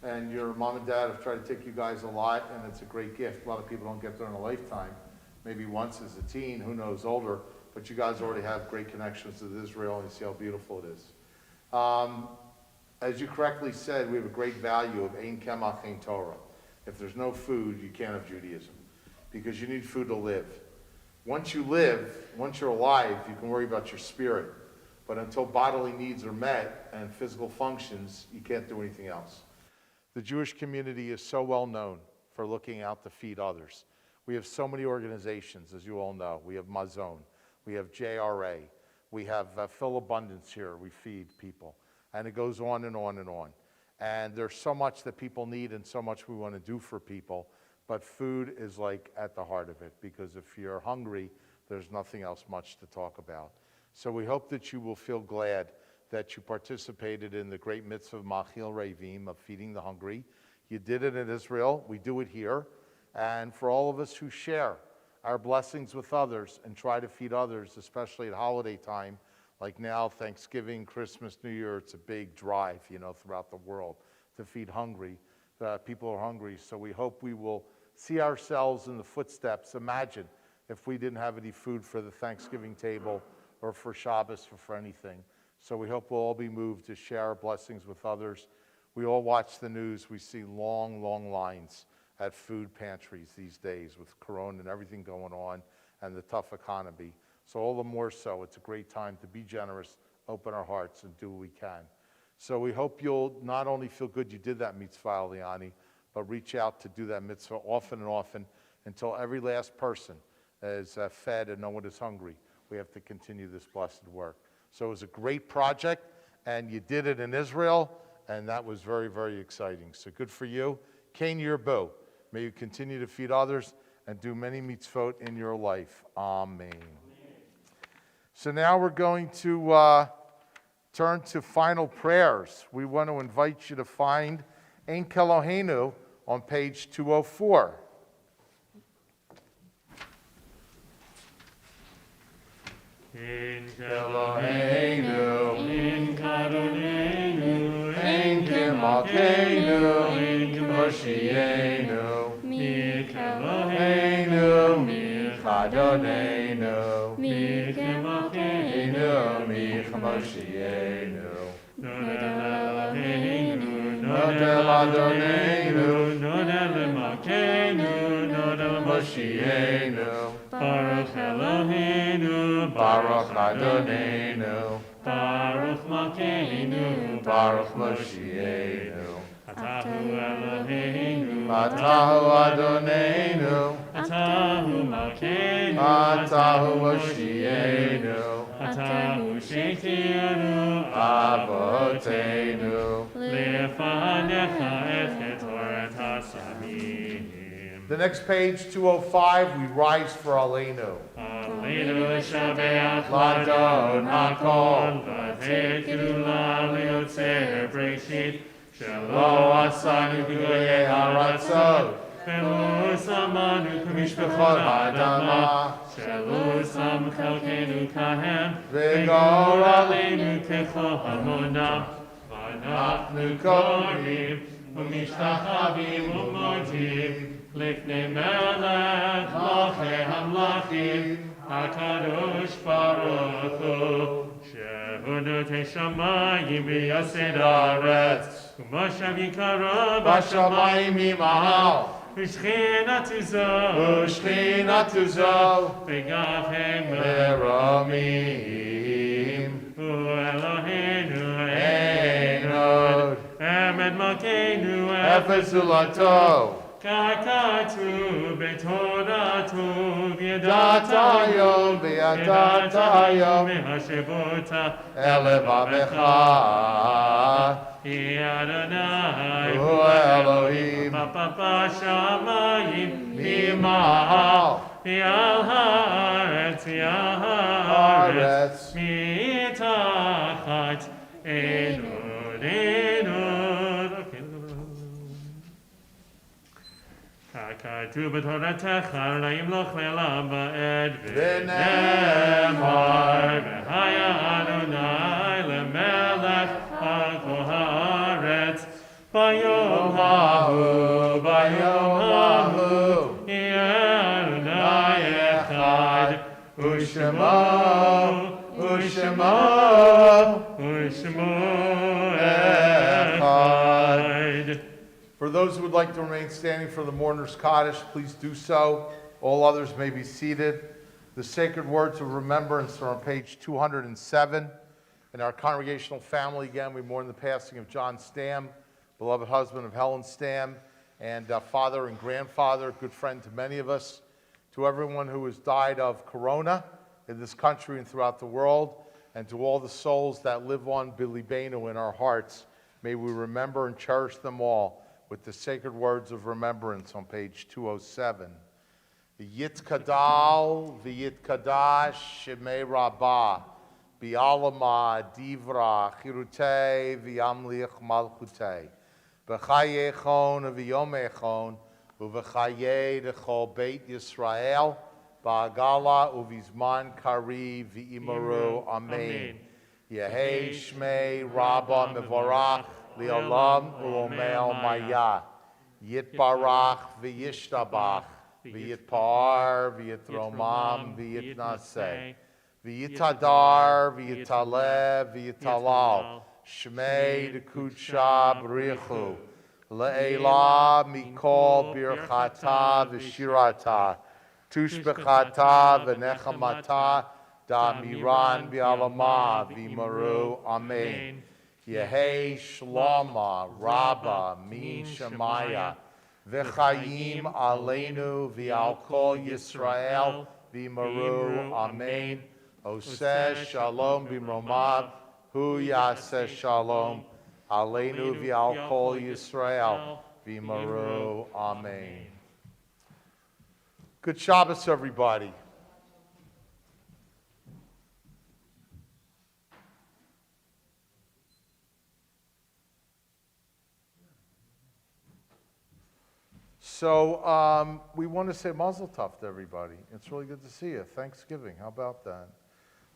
and your mom and dad have tried to take you guys a lot, and it's a great gift. A lot of people don't get there in a lifetime. Maybe once as a teen, who knows, older, but you guys already have great connections with Israel, and you see how beautiful it is. As you correctly said, we have a great value of Ein Kemach, Ein Torah. If there's no food, you can't have Judaism, because you need food to live. Once you live, once you're alive, you can worry about your spirit. But until bodily needs are met and physical functions, you can't do anything else. The Jewish community is so well known for looking out to feed others. We have so many organizations, as you all know. We have Mazon, we have JRA, we have Fill Abundance here, we feed people. And it goes on and on and on. And there's so much that people need and so much we want to do for people, but food is like at the heart of it, because if you're hungry, there's nothing else much to talk about. So we hope that you will feel glad that you participated in the great mitzvah of Machil Reivim, of feeding the hungry. You did it in Israel, we do it here. And for all of us who share our blessings with others and try to feed others, especially at holiday time, like now, Thanksgiving, Christmas, New Year, it's a big drive, throughout the world to feed hungry. People are hungry, so we hope we will see ourselves in the footsteps. Imagine if we didn't have any food for the Thanksgiving table or for Shabbos or for anything. So we hope we'll all be moved to share our blessings with others. We all watch the news. We see long, long lines at food pantries these days with Corona and everything going on and the tough economy. So all the more so, it's a great time to be generous, open our hearts, and do what we can. So we hope you'll not only feel good you did that mitzvah, Eliani, but reach out to do that mitzvah often and often until every last person is fed and no one is hungry. We have to continue this blessed work. So it was a great project, and you did it in Israel, and that was very, very exciting. So good for you. Kain Yirbo. May you continue to feed others and do many mitzvot in your life. Amen. So now we're going to turn to final prayers. We want to invite you to find Ein Keloheinu on page 204. In Keloheinu, in Kadoneinu, Ein Kemalkeinu, in Moshienu, Mi Keloheinu, Mi Chadoneinu, Mi Kemalkeinu, Mi Chamoshienu, Nodel Adoneinu, Nodel Malkeinu, Nodel Moshienu, Baruch Eloheinu, Baruch Adoneinu, Baruch Malkeinu, Baruch Moshienu, Atahu Eloheinu, Atahu Adoneinu, Atahu Malkeinu, Atahu Moshienu, Atahu Sheitianu, Avoteinu. Lefanecha et Ketoret HaSamim. The next page, 205, we rise for Aleinu. Aleinu l'shabeach Ladon hakol, v'tei kirula liotzer breshit, Lo asanu goyei haratzot, Velo samanu Mishpachot ha'adama, Shelo sam chelkenu kahem, V'gor aleinu kechol hamonam, V'anachnu korim, U'mishtachavim u'modim, Lifnei melech lachei hamlachim, HaKadosh Baruch Hu, Shehudotei shamayim v'yased haaretz, U'moshav yikaro Bashamayim imahal, U'shchinatu zo, Ushchinatu zo, V'gavhem Meromim, U'Eloheinu Einod, Emed Malkeinu Efes Ulato, Kakatu Betoratu Datayo, V'yadatayo, Mehashevota Elevavecha, Adonai Hu Elohim, Papa Shamayim Imahal, Yal Haaretz Yal Haaretz, Mitachat Enod Enod. Kakatu b'toratecha ra'im loch le'elam ba'ed v'nemar v'haya Adonai le'melech ha'kol haaretz b'yom hahu Adonai echad u'shemo echad. For those who would like to remain standing for the mourner's Kaddish, please do so. All others may be seated. The sacred words of remembrance are on page 207. In our congregational family, again, we mourn the passing of John Stam, beloved husband of Helen Stam, and father and grandfather, good friend to many of us. To everyone who has died of corona in this country and throughout the world, and to all the souls that live on Bilibenu in our hearts, may we remember and cherish them all with the sacred words of remembrance on page 207. Yitkadal v'yitkadash shemei rabbah bi'alama divra chirutei v'yamlich malchutei b'chayechon v'yomechon u'v'chayei d'chol beit Yisrael ba'agala u'vizman kari v'imaru amen. Yehei shmei rabbah mevorach Li'olam u'omel maya, Yitbarach v'yishtabach, V'yit par, v'yit romam, v'yit naseh. V'yit hadar, v'yit taleh, v'yit talal. Shmei d'kudsha b'richu. Le'ela mikol birchata v'shirata. Tushbechata v'nechamata. Damiran v'alama v'maru. Amen. Yehei shlama rabba min shemaya. V'chayim aleinu v'al kol Yisrael v'maru. Amen. Oseh shalom b'mromav. Hu yaseh shalom. Aleinu v'al kol Yisrael v'maru. Amen. Good Shabbos, everybody. So we want to say Mazel Tov to everybody. It's really good to see you. Thanksgiving, how about that?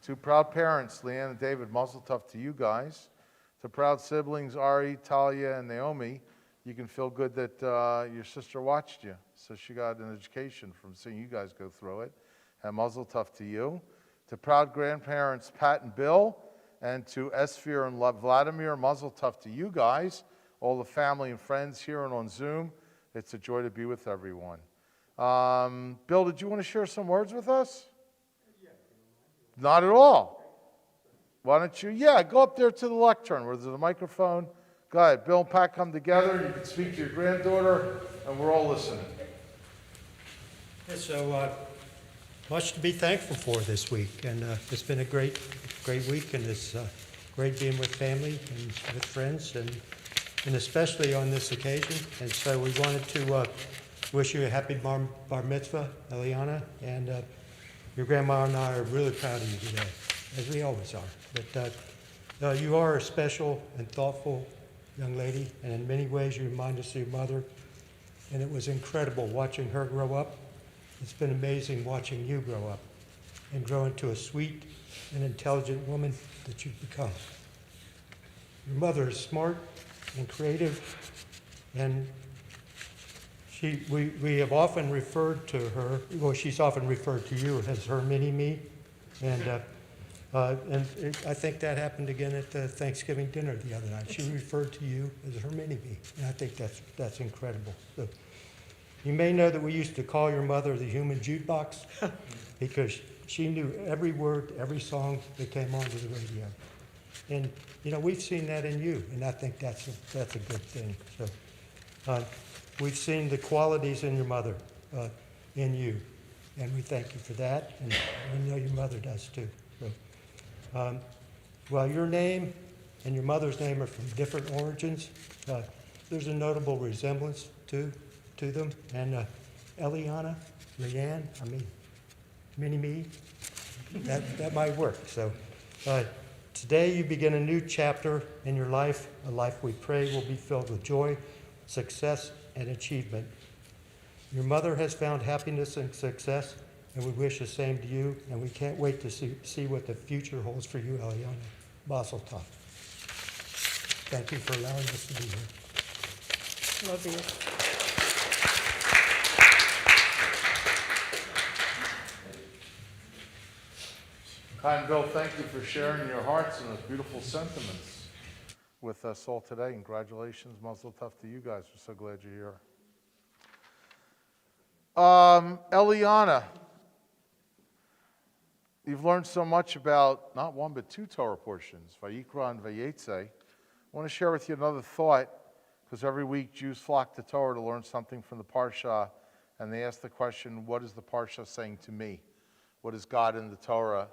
To proud parents, Leanne and David, Mazel Tov to you guys. To proud siblings, Ari, Talia, and Naomi, you can feel good that your sister watched you. So she got an education from seeing you guys go through it. And Mazel Tov to you. To proud grandparents, Pat and Bill, and to Esphir and Vladimir, Mazel Tov to you guys, all the family and friends here and on Zoom. It's a joy to be with everyone. Bill, did you want to share some words with us? Not at all. Why don't you? Yeah, go up there to the lectern where there's a microphone. Go ahead. Bill and Pat come together. You can speak to your granddaughter, and we're all listening. Yeah, so much to be thankful for this week, and it's been a great week, and it's great being with family and with friends, and especially on this occasion. And so we wanted to wish you a happy bar mitzvah, Eliana, and your grandma and I are really proud of you today, as we always are. But you are a special and thoughtful young lady, and in many ways you remind us of your mother, and it was incredible watching her grow up. It's been amazing watching you grow up and grow into a sweet and intelligent woman that you've become. Your mother is smart and creative, and we have often referred to her, well, she's often referred to you as her mini-me, and I think that happened again at the Thanksgiving dinner the other night. She referred to you as her mini-me, and I think that's incredible. So, you may know that we used to call your mother the human jukebox because she knew every word, every song that came onto the radio. And, you know, we've seen that in you, and I think that's a good thing. So we've seen the qualities in your mother in you, and we thank you for that, and we know your mother does too. So, while your name and your mother's name are from different origins, there's a notable resemblance to them. And Eliana, Leanne, mini-me, that might work. So today you begin a new chapter in your life, a life we pray will be filled with joy, success, and achievement. Your mother has found happiness and success, and we wish the same to you, and we can't wait to see what the future holds for you, Eliana. Mazel Tov. Thank you for allowing us to be here. Love you. Kind Bill, thank you for sharing your hearts and those beautiful sentiments with us all today. Congratulations, Mazel Tov to you guys. We're so glad you're here. Eliana, you've learned so much about not one but two Torah portions, Vayikra and Vayetze. I want to share with you another thought, because every week Jews flock to Torah to learn something from the Parsha, and they ask the question, what is the Parsha saying to me? What is God in the Torah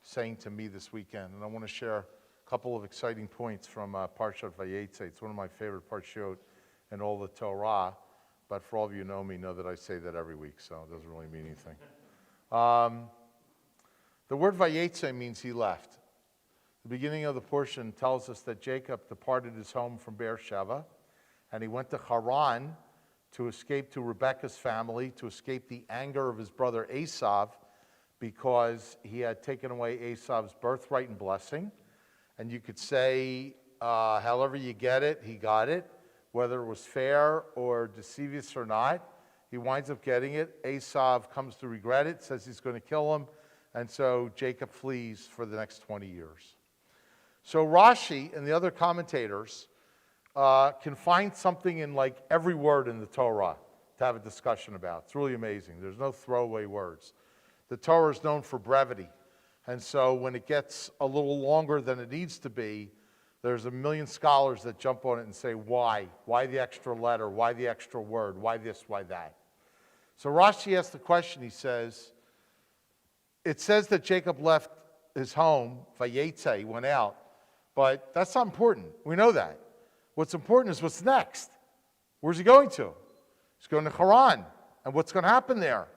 saying to me this weekend? And I want to share a couple of exciting points from Parshat Vayetze. It's one of my favorite parshot in all the Torah, but for all of you who know me, know that I say that every week, so it doesn't really mean anything. The word Vayetze means he left. The beginning of the portion tells us that Jacob departed his home from Beersheba, and he went to Haran to escape to Rebekah's family, to escape the anger of his brother Esav, because he had taken away Esav's birthright and blessing. And you could say, however you get it, he got it. Whether it was fair or deceivious or not, He winds up getting it. Esav comes to regret it, says he's going to kill him, and so Jacob flees for the next 20 years. So Rashi and the other commentators can find something in like every word in the Torah to have a discussion about. It's really amazing. There's no throwaway words. The Torah is known for brevity, and so when it gets a little longer than it needs to be, there's a million scholars that jump on it and say, why? Why the extra letter? Why the extra word? Why this? Why that? So Rashi asks the question, he says, it says that Jacob left his home, Vayetze, he went out, but that's not important. We know that. What's important is what's next. Where's he going to? He's going to Haran, and what's going to happen there?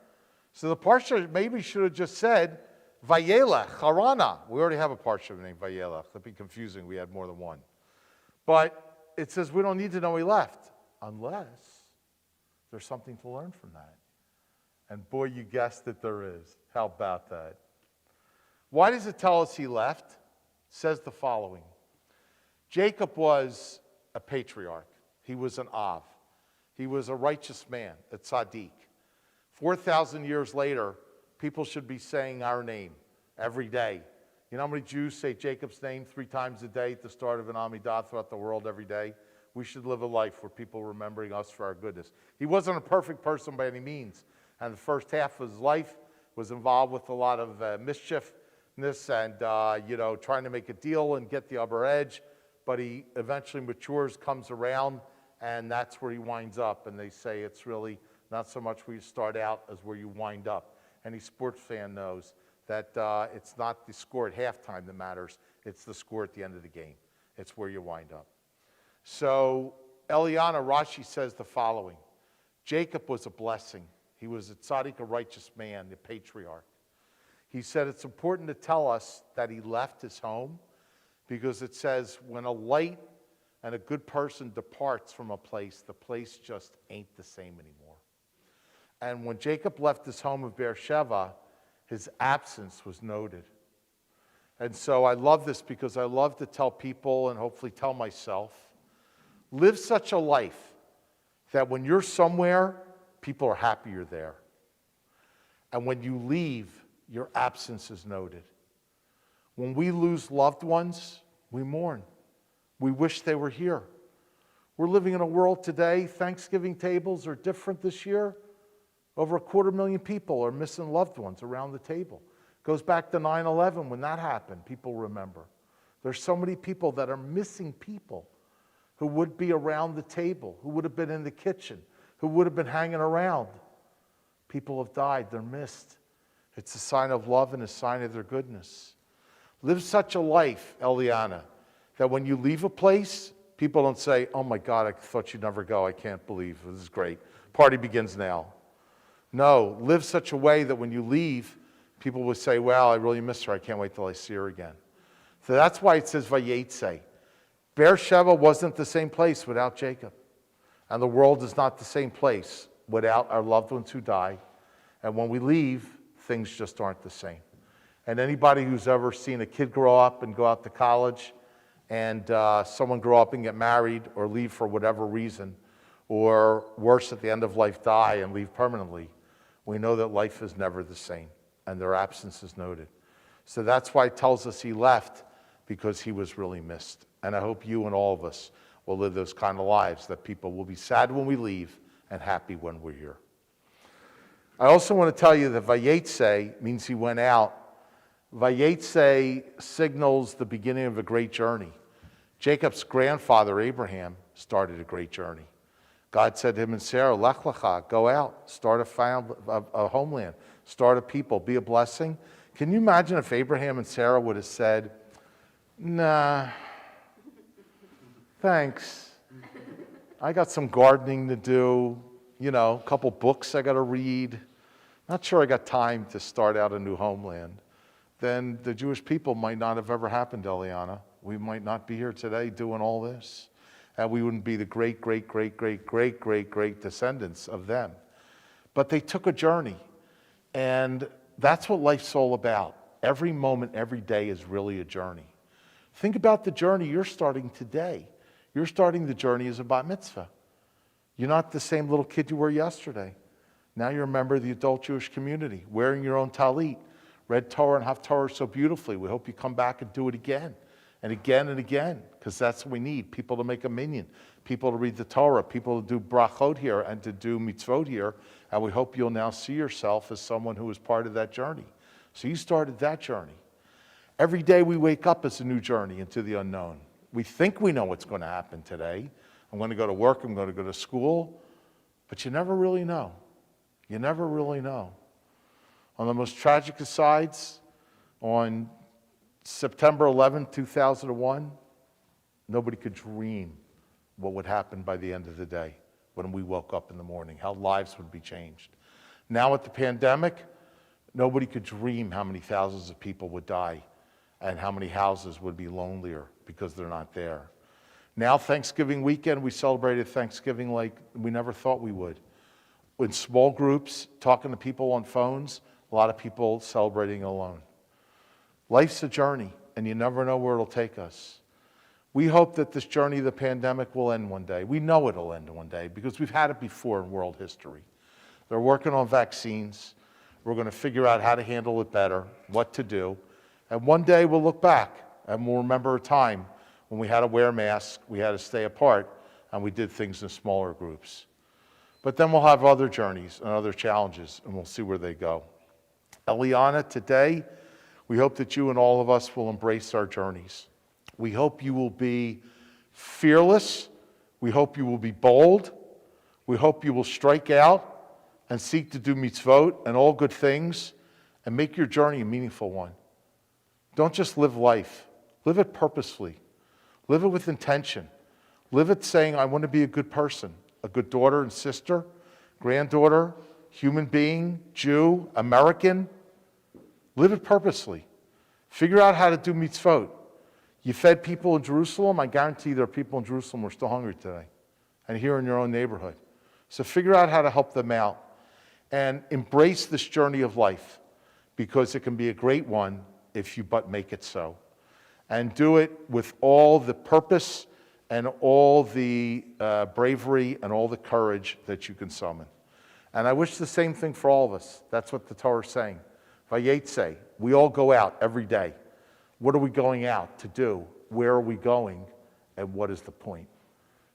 So the Parsha maybe should have just said, Vayelech, Harana. We already have a Parsha named Vayelech. That'd be confusing. We had more than one. But it says we don't need to know he left unless there's something to learn from that. And boy, you guessed it, there is. How about that? Why does it tell us he left? It says the following. Jacob was a patriarch. He was an Av. He was a righteous man, a tzaddik. 4,000 years later, people should be saying our name every day. You know how many Jews say Jacob's name 3 times a day at the start of an Amidah throughout the world every day? We should live a life where people are remembering us for our goodness. He wasn't a perfect person by any means. And the first half of his life was involved with a lot of mischiefness and, trying to make a deal and get the upper edge. But he eventually matures, comes around, and that's where he winds up. And they say it's really not so much where you start out as where you wind up. Any sports fan knows that it's not the score at halftime that matters. It's the score at the end of the game. It's where you wind up. So Eliana, Rashi says the following. Jacob was a blessing. He was a tzaddik, a righteous man, the patriarch. He said it's important to tell us that he left his home because it says when a light and a good person departs from a place, the place just ain't the same anymore. And when Jacob left his home of Beersheba, his absence was noted. And so I love this because I love to tell people and hopefully tell myself, live such a life that when you're somewhere, people are happy you're there. And when you leave, your absence is noted. When we lose loved ones, we mourn. We wish they were here. We're living in a world today, Thanksgiving tables are different this year. Over 250,000 people are missing loved ones around the table. Goes back to 9/11 when that happened, people remember. There's so many people that are missing people who would be around the table, who would have been in the kitchen, who would have been hanging around. People have died, they're missed. It's a sign of love and a sign of their goodness. Live such a life, Eliana, that when you leave a place, people don't say, oh my God, I thought you'd never go. I can't believe this is great. Party begins now. No, live such a way that when you leave, people will say, well, I really miss her. I can't wait till I see her again. So that's why it says Vayetze. Beersheba wasn't the same place without Jacob. And the world is not the same place without our loved ones who die. And when we leave, things just aren't the same. And anybody who's ever seen a kid grow up and go out to college and someone grow up and get married or leave for whatever reason, or worse, at the end of life, die and leave permanently, we know that life is never the same, and their absence is noted. So that's why it tells us he left, because he was really missed. And I hope you and all of us will live those kind of lives, that people will be sad when we leave and happy when we're here. I also want to tell you that Vayetze means he went out. Vayetze signals the beginning of a great journey. Jacob's grandfather, Abraham, started a great journey. God said to him and Sarah, Lech lecha, go out, start a homeland, start a people, be a blessing. Can you imagine if Abraham and Sarah would have said, nah, thanks. I got some gardening to do, a couple books I got to read. Not sure I got time to start out a new homeland. Then the Jewish people might not have ever happened, Eliana. We might not be here today doing all this. And we wouldn't be the great, great, great, great, great, great, great descendants of them. But they took a journey. And that's what life's all about. Every moment, every day is really a journey. Think about the journey you're starting today. You're starting the journey as a bat mitzvah. You're not the same little kid you were yesterday. Now you're a member of the adult Jewish community, wearing your own talit, read Torah and have Torah so beautifully. We hope you come back and do it again and again and again, because that's what we need, people to make a minyan, people to read the Torah, people to do brachot here and to do mitzvot here, and we hope you'll now see yourself as someone who is part of that journey. So you started that journey. Every day we wake up as a new journey into the unknown. We think we know what's going to happen today. I'm going to go to work, I'm going to go to school, but you never really know. You never really know. On the most tragic asides, on September 11, 2001, nobody could dream what would happen by the end of the day when we woke up in the morning, how lives would be changed. Now with the pandemic, nobody could dream how many thousands of people would die and how many houses would be lonelier because they're not there. Now, Thanksgiving weekend, we celebrated Thanksgiving like we never thought we would. In small groups, talking to people on phones, a lot of people celebrating alone. Life's a journey, and you never know where it'll take us. We hope that this journey of the pandemic will end one day. We know it'll end one day because we've had it before in world history. They're working on vaccines. We're going to figure out how to handle it better, what to do. And one day we'll look back and we'll remember a time when we had to wear masks, we had to stay apart, and we did things in smaller groups. But then we'll have other journeys and other challenges, and we'll see where they go. Eliana, today, we hope that you and all of us will embrace our journeys. We hope you will be fearless. We hope you will be bold. We hope you will strike out and seek to do mitzvot and all good things and make your journey a meaningful one. Don't just live life. Live it purposefully. Live it with intention. Live it saying, I want to be a good person, a good daughter and sister, granddaughter, human being, Jew, American. Live it purposely. Figure out how to do mitzvot. You fed people in Jerusalem. I guarantee there are people in Jerusalem who are still hungry today, and here in your own neighborhood. So figure out how to help them out and embrace this journey of life, because it can be a great one if you but make it so. And do it with all the purpose and all the bravery and all the courage that you can summon. And I wish the same thing for all of us. That's what the Torah is saying. Vayetze, we all go out every day. What are we going out to do? Where are we going? And what is the point?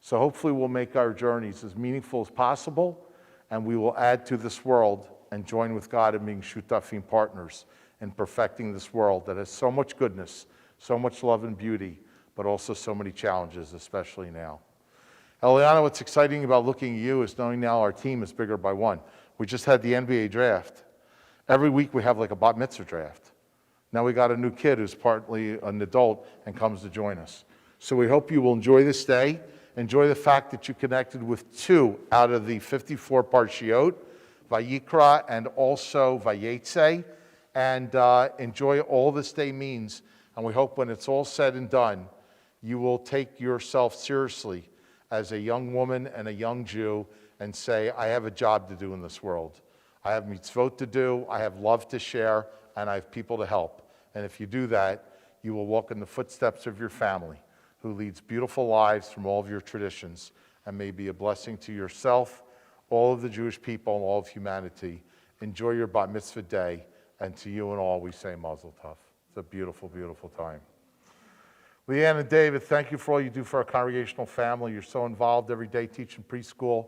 So hopefully we'll make our journeys as meaningful as possible, and we will add to this world and join with God in being shutafim partners in perfecting this world that has so much goodness, so much love and beauty, but also so many challenges, especially now. Eliana, what's exciting about looking at you is knowing now our team is bigger by one. We just had the NBA draft. Every week we have like a bat mitzvah draft. Now we got a new kid who's partly an adult and comes to join us. So we hope you will enjoy this day. Enjoy the fact that you connected with 2 out of the 54 parshiot, Vayikra and also Vayetze, and enjoy all this day means. And we hope when it's all said and done, you will take yourself seriously as a young woman and a young Jew and say, I have a job to do in this world. I have mitzvot to do, I have love to share, and I have people to help. And if you do that, you will walk in the footsteps of your family, who leads beautiful lives from all of your traditions, and may be a blessing to yourself, all of the Jewish people, and all of humanity. Enjoy your bat mitzvah day, and to you and all we say Mazel Tov. It's a beautiful, beautiful time. Leanne and David, thank you for all you do for our congregational family. You're so involved every day teaching preschool,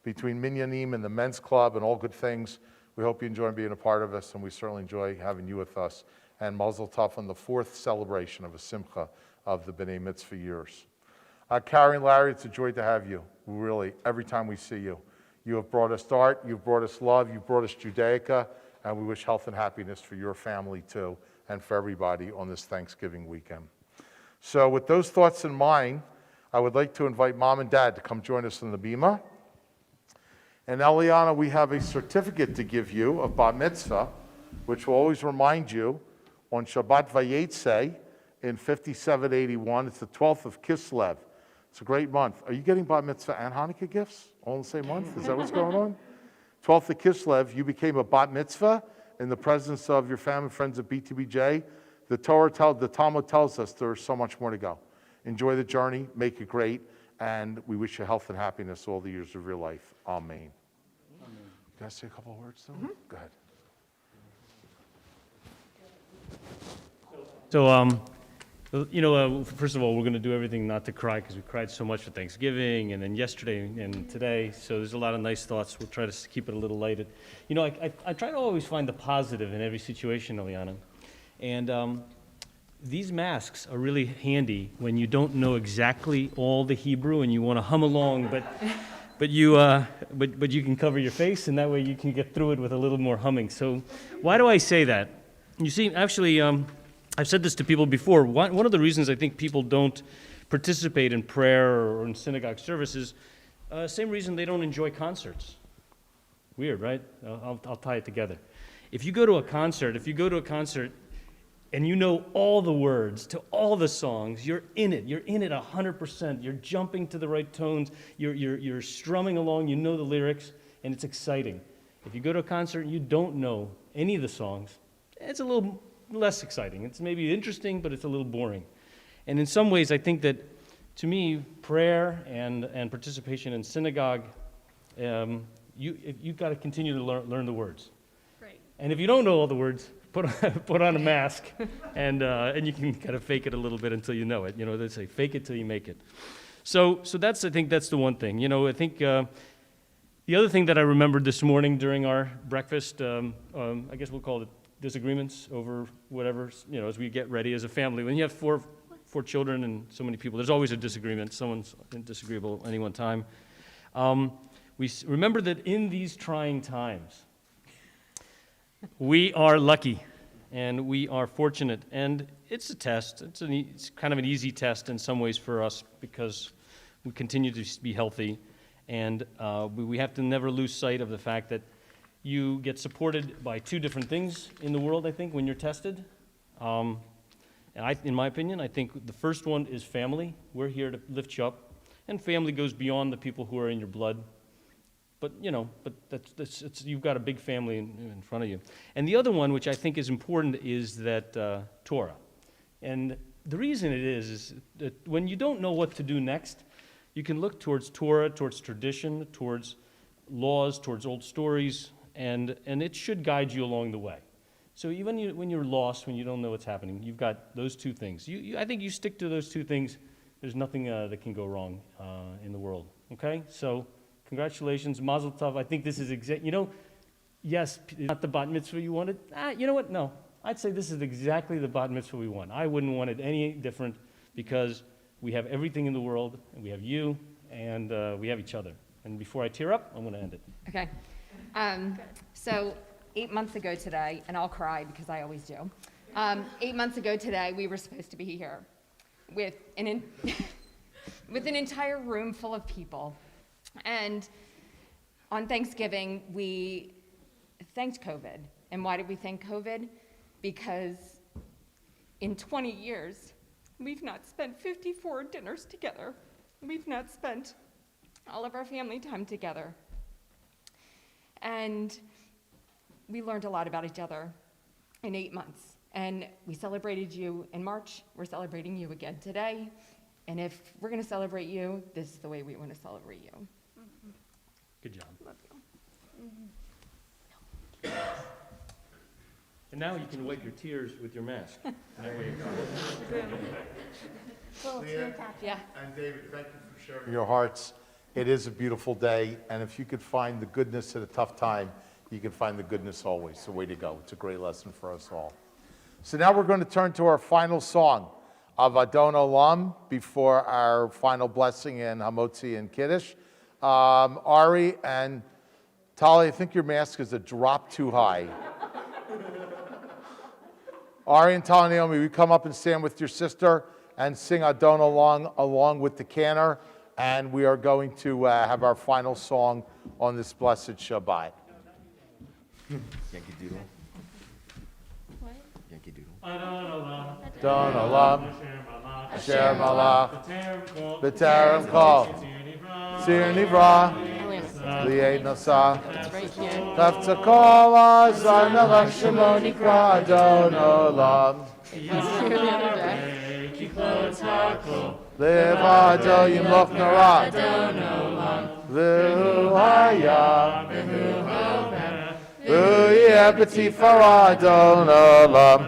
between Minyanim and the men's club and all good things. We hope you enjoy being a part of us, and we certainly enjoy having you with us. And Mazel Tov on the 4th celebration of a Simcha of the B'nai Mitzvah years. Carrie and Larry, it's a joy to have you, really, every time we see you. You have brought us art, you've brought us love, you've brought us Judaica, and we wish health and happiness for your family too, and for everybody on this Thanksgiving weekend. So with those thoughts in mind, I would like to invite Mom and Dad to come join us in the Bima. And Eliana, we have a certificate to give you of Bat Mitzvah, which will always remind you on Shabbat Vayetze in 5781. It's the 12th of Kislev. It's a great month. Are you getting Bat Mitzvah and Hanukkah gifts all in the same month? Is that what's going on? 12th of Kislev, you became a Bat Mitzvah in the presence of your family and friends at BTBJ. The Talmud tells us there's so much more to go. Enjoy the journey, make it great, and we wish you health and happiness all the years of your life. Amen. You guys say a couple of words to him? Go ahead. So, first of all, we're going to do everything not to cry because we cried so much for Thanksgiving and then yesterday and today. So there's a lot of nice thoughts. We'll try to keep it a little lighted. I try to always find the positive in every situation, Eliana. And these masks are really handy when you don't know exactly all the Hebrew and you want to hum along, but you can cover your face, and that way you can get through it with a little more humming. So why do I say that? You see, actually, I've said this to people before. One of the reasons I think people don't participate in prayer or in synagogue services, same reason they don't enjoy concerts. Weird, right? I'll tie it together. If you go to a concert and you know all the words to all the songs, you're in it 100%. You're jumping to the right tones, you're strumming along, you know the lyrics, and it's exciting. If you go to a concert and you don't know any of the songs, it's a little less exciting. It's maybe interesting, but it's a little boring. And in some ways, I think that, to me, prayer and participation in synagogue, you've got to continue to learn the words. Right. And if you don't know all the words, put on a mask, and you can kind of fake it a little bit until you know it. You know, they say, fake it till you make it. So I think that's the one thing. I think the other thing that I remembered this morning during our breakfast, I guess we'll call it disagreements over whatever, as we get ready as a family. When you have four children and so many people, there's always a disagreement. Someone's disagreeable at any one time. We remember that in these trying times, we are lucky and we are fortunate. And it's a test. It's kind of an easy test in some ways for us because we continue to be healthy. And we have to never lose sight of the fact that you get supported by two different things in the world, I think, when you're tested. And in my opinion, I think the first one is family. We're here to lift you up. And family goes beyond the people who are in your blood. But you've got a big family in front of you. And the other one, which I think is important, is that Torah. And the reason it is that when you don't know what to do next, you can look towards Torah, towards tradition, towards laws, towards old stories, and it should guide you along the way. So even when you're lost, when you don't know what's happening, you've got those two things. I think you stick to those two things. There's nothing that can go wrong in the world. Okay? So congratulations, Mazel Tov. I think this is yes, not the bat mitzvah you wanted. You know what? No. I'd say this is exactly the bat mitzvah we want. I wouldn't want it any different because we have everything in the world, and we have you, and we have each other. And before I tear up, I'm going to end it. Okay. So 8 months ago today, and I'll cry because I always do. 8 months ago today, we were supposed to be here with with an entire room full of people. And on Thanksgiving, we thanked COVID. And why did we thank COVID? Because in 20 years, we've not spent 54 dinners together. We've not spent all of our family time together. And we learned a lot about each other in 8 months. And we celebrated you in March. We're celebrating you again today. And if we're going to celebrate you, this is the way we want to celebrate you. Good job. Love you. And now you can wipe your tears with your mask. That way Yeah. And David, thank you for sharing your hearts. It is a beautiful day, and if you could find the goodness at a tough time, you can find the goodness always. So way to go. It's a great lesson for us all. So now we're going to turn to our final song of Adon Olam before our final blessing in Hamotzi and Kiddush. Ari and Tali, I think your mask is a drop too high. Ari and Tali, Naomi, we come up and stand with your sister and sing Adon Olam along with the cantor, and we are going to have our final song on this blessed Shabbat. Yankee Doodle. What? Yankee Doodle. Adon Olam, Asher Malach, B'Terem Kol, Sir Nivra, Li'ed Nasa, Tafta Kol Azar Melech Shemo Nikra Adon Olam, Levado Yimloch Nara, V'hu Haya, B'tifara Adon Olam.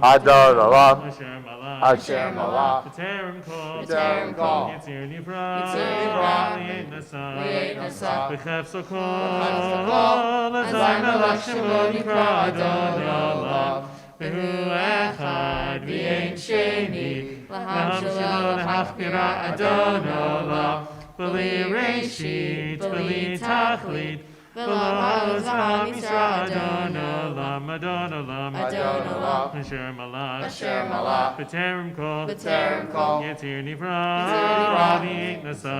Adon Olam. Asher Malach. Asher Malach. B'terem kol. B'terem kol. Yitzir nivra. Yitzir nivra. Li'et nasa. Li'et nasa. B'chef sokol. sokol. Azay melech shemo nikra Adon Olam. V'hu echad v'yein sheni. L'ham shelo l'hachpira Adon Olam. B'li reshit, b'li tachlit. V'lo ha'ozam yisra Adon Olam. Adon Olam. Adon Olam. Asher Malach. Asher Malach. B'terem kol. B'terem kol. Yitzir nivra. Li'et nasa.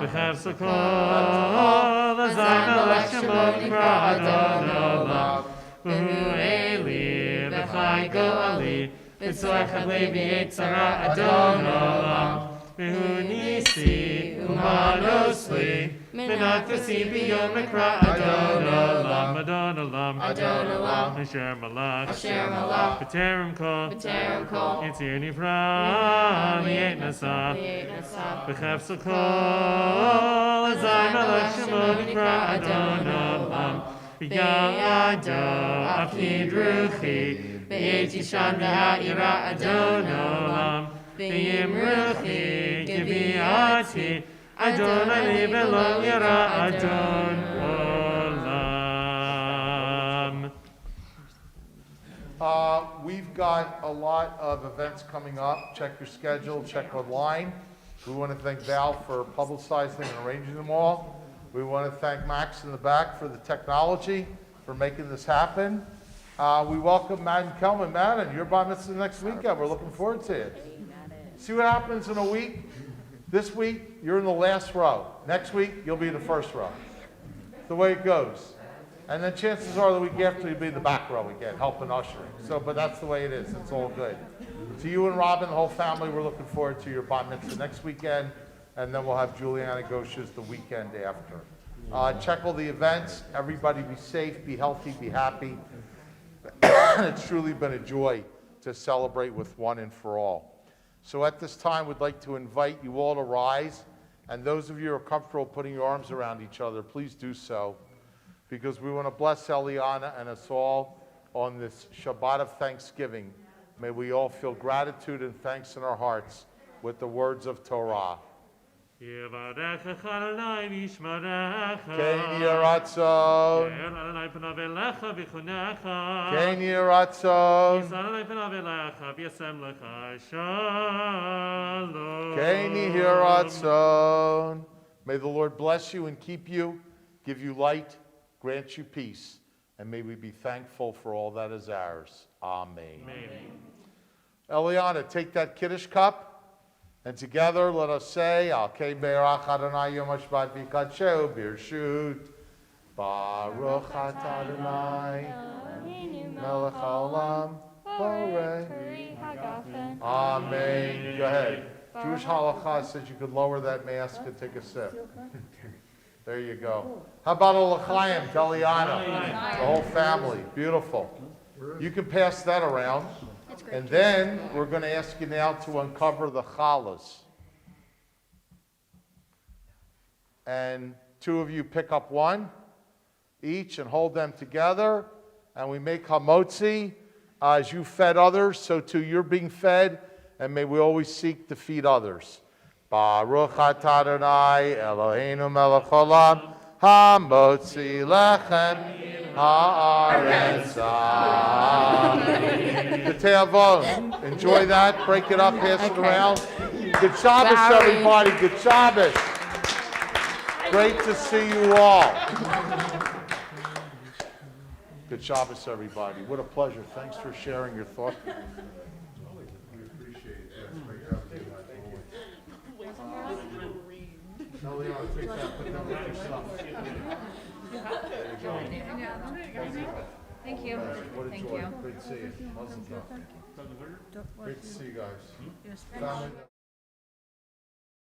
B'chef sokol. Azay melech shemo nikra Adon Olam. V'hu eli v'chai go'ali. V'tzorcha levi yitzara Adon Olam. V'hu nisi u'manosli. Minakasi b'yom mikra Adon Olam. Adon Olam. Adon Olam. Asher Malach. Asher Malach. B'terem kol. Yitzir nivra. Li'et nasa. B'chef sokol. Azay melech shemo nikra Adon Olam. V'yado apnid ruchi. V'yeti shan v'ha'ira Adon Olam. V'yim ruchi giviati. Adonai li v'lo yira Adon Olam. We've got a lot of events coming up. Check your schedule, check online. We want to thank Val for publicizing and arranging them all. We want to thank Max in the back for the technology, for making this happen. We welcome Madden Kelman. Madden, you're bar mitzvah next weekend. We're looking forward to it. See what happens in a week? This week, you're in the last row. Next week, you'll be in the first row. It's the way it goes. And then chances are the week after, you'll be in the back row again, helping ushering. But that's the way it is. It's all good. To you and Robin, the whole family, we're looking forward to your bar mitzvah next weekend. And then we'll have Juliana Gosha's the weekend after. Check all the events. Everybody be safe, be healthy, be happy. It's truly been a joy to celebrate with one and for all. So at this time, we'd like to invite you all to rise. And those of you who are comfortable putting your arms around each other, please do so. Because we want to bless Eliana and us all on this Shabbat of Thanksgiving. May we all feel gratitude and thanks in our hearts with the words of Torah. Yevarechecha Adonai v'yishmerecha. Ken yiratzon. Yer Adonai panav elecha v'chonecha. Ken yiratzon. Yisrael Adonai panav elecha v'yasem lecha shalom. Ken yiratzon. May the Lord bless you and keep you, give you light, grant you peace, and may we be thankful for all that is ours. Amen. Amen. Eliana, take that Kiddush cup. And together, let us say, Al Kei Be'erach Adonai Yom HaShabbat V'Kadshehu B'Rshut Baruch Atah Adonai Melech HaOlam Borei. Amen. Go ahead. Jewish halakha says you could lower that mask and take a sip. There you go. How about a l'chaim, Eliana? The whole family. Beautiful. You can pass that around. And then we're going to ask you now to uncover the challahs. And two of you pick up one each and hold them together. And we make hamotzi. As you fed others, so too you're being fed. And may we always seek to feed others. Baruch atah Adonai Eloheinu melech haolam hamotzi lechem haaretz. The te'avon. Enjoy that. Break it up. Pass it around. Good Shabbos, everybody. Good Shabbos. Great to see you all. Good Shabbos, everybody. What a pleasure. Thanks for sharing your thoughts. We appreciate it. Take that. Put that with yourself. Thank you. What a Thank joy. you. Great to see you. Mazel Tov. Great to see you guys. Family.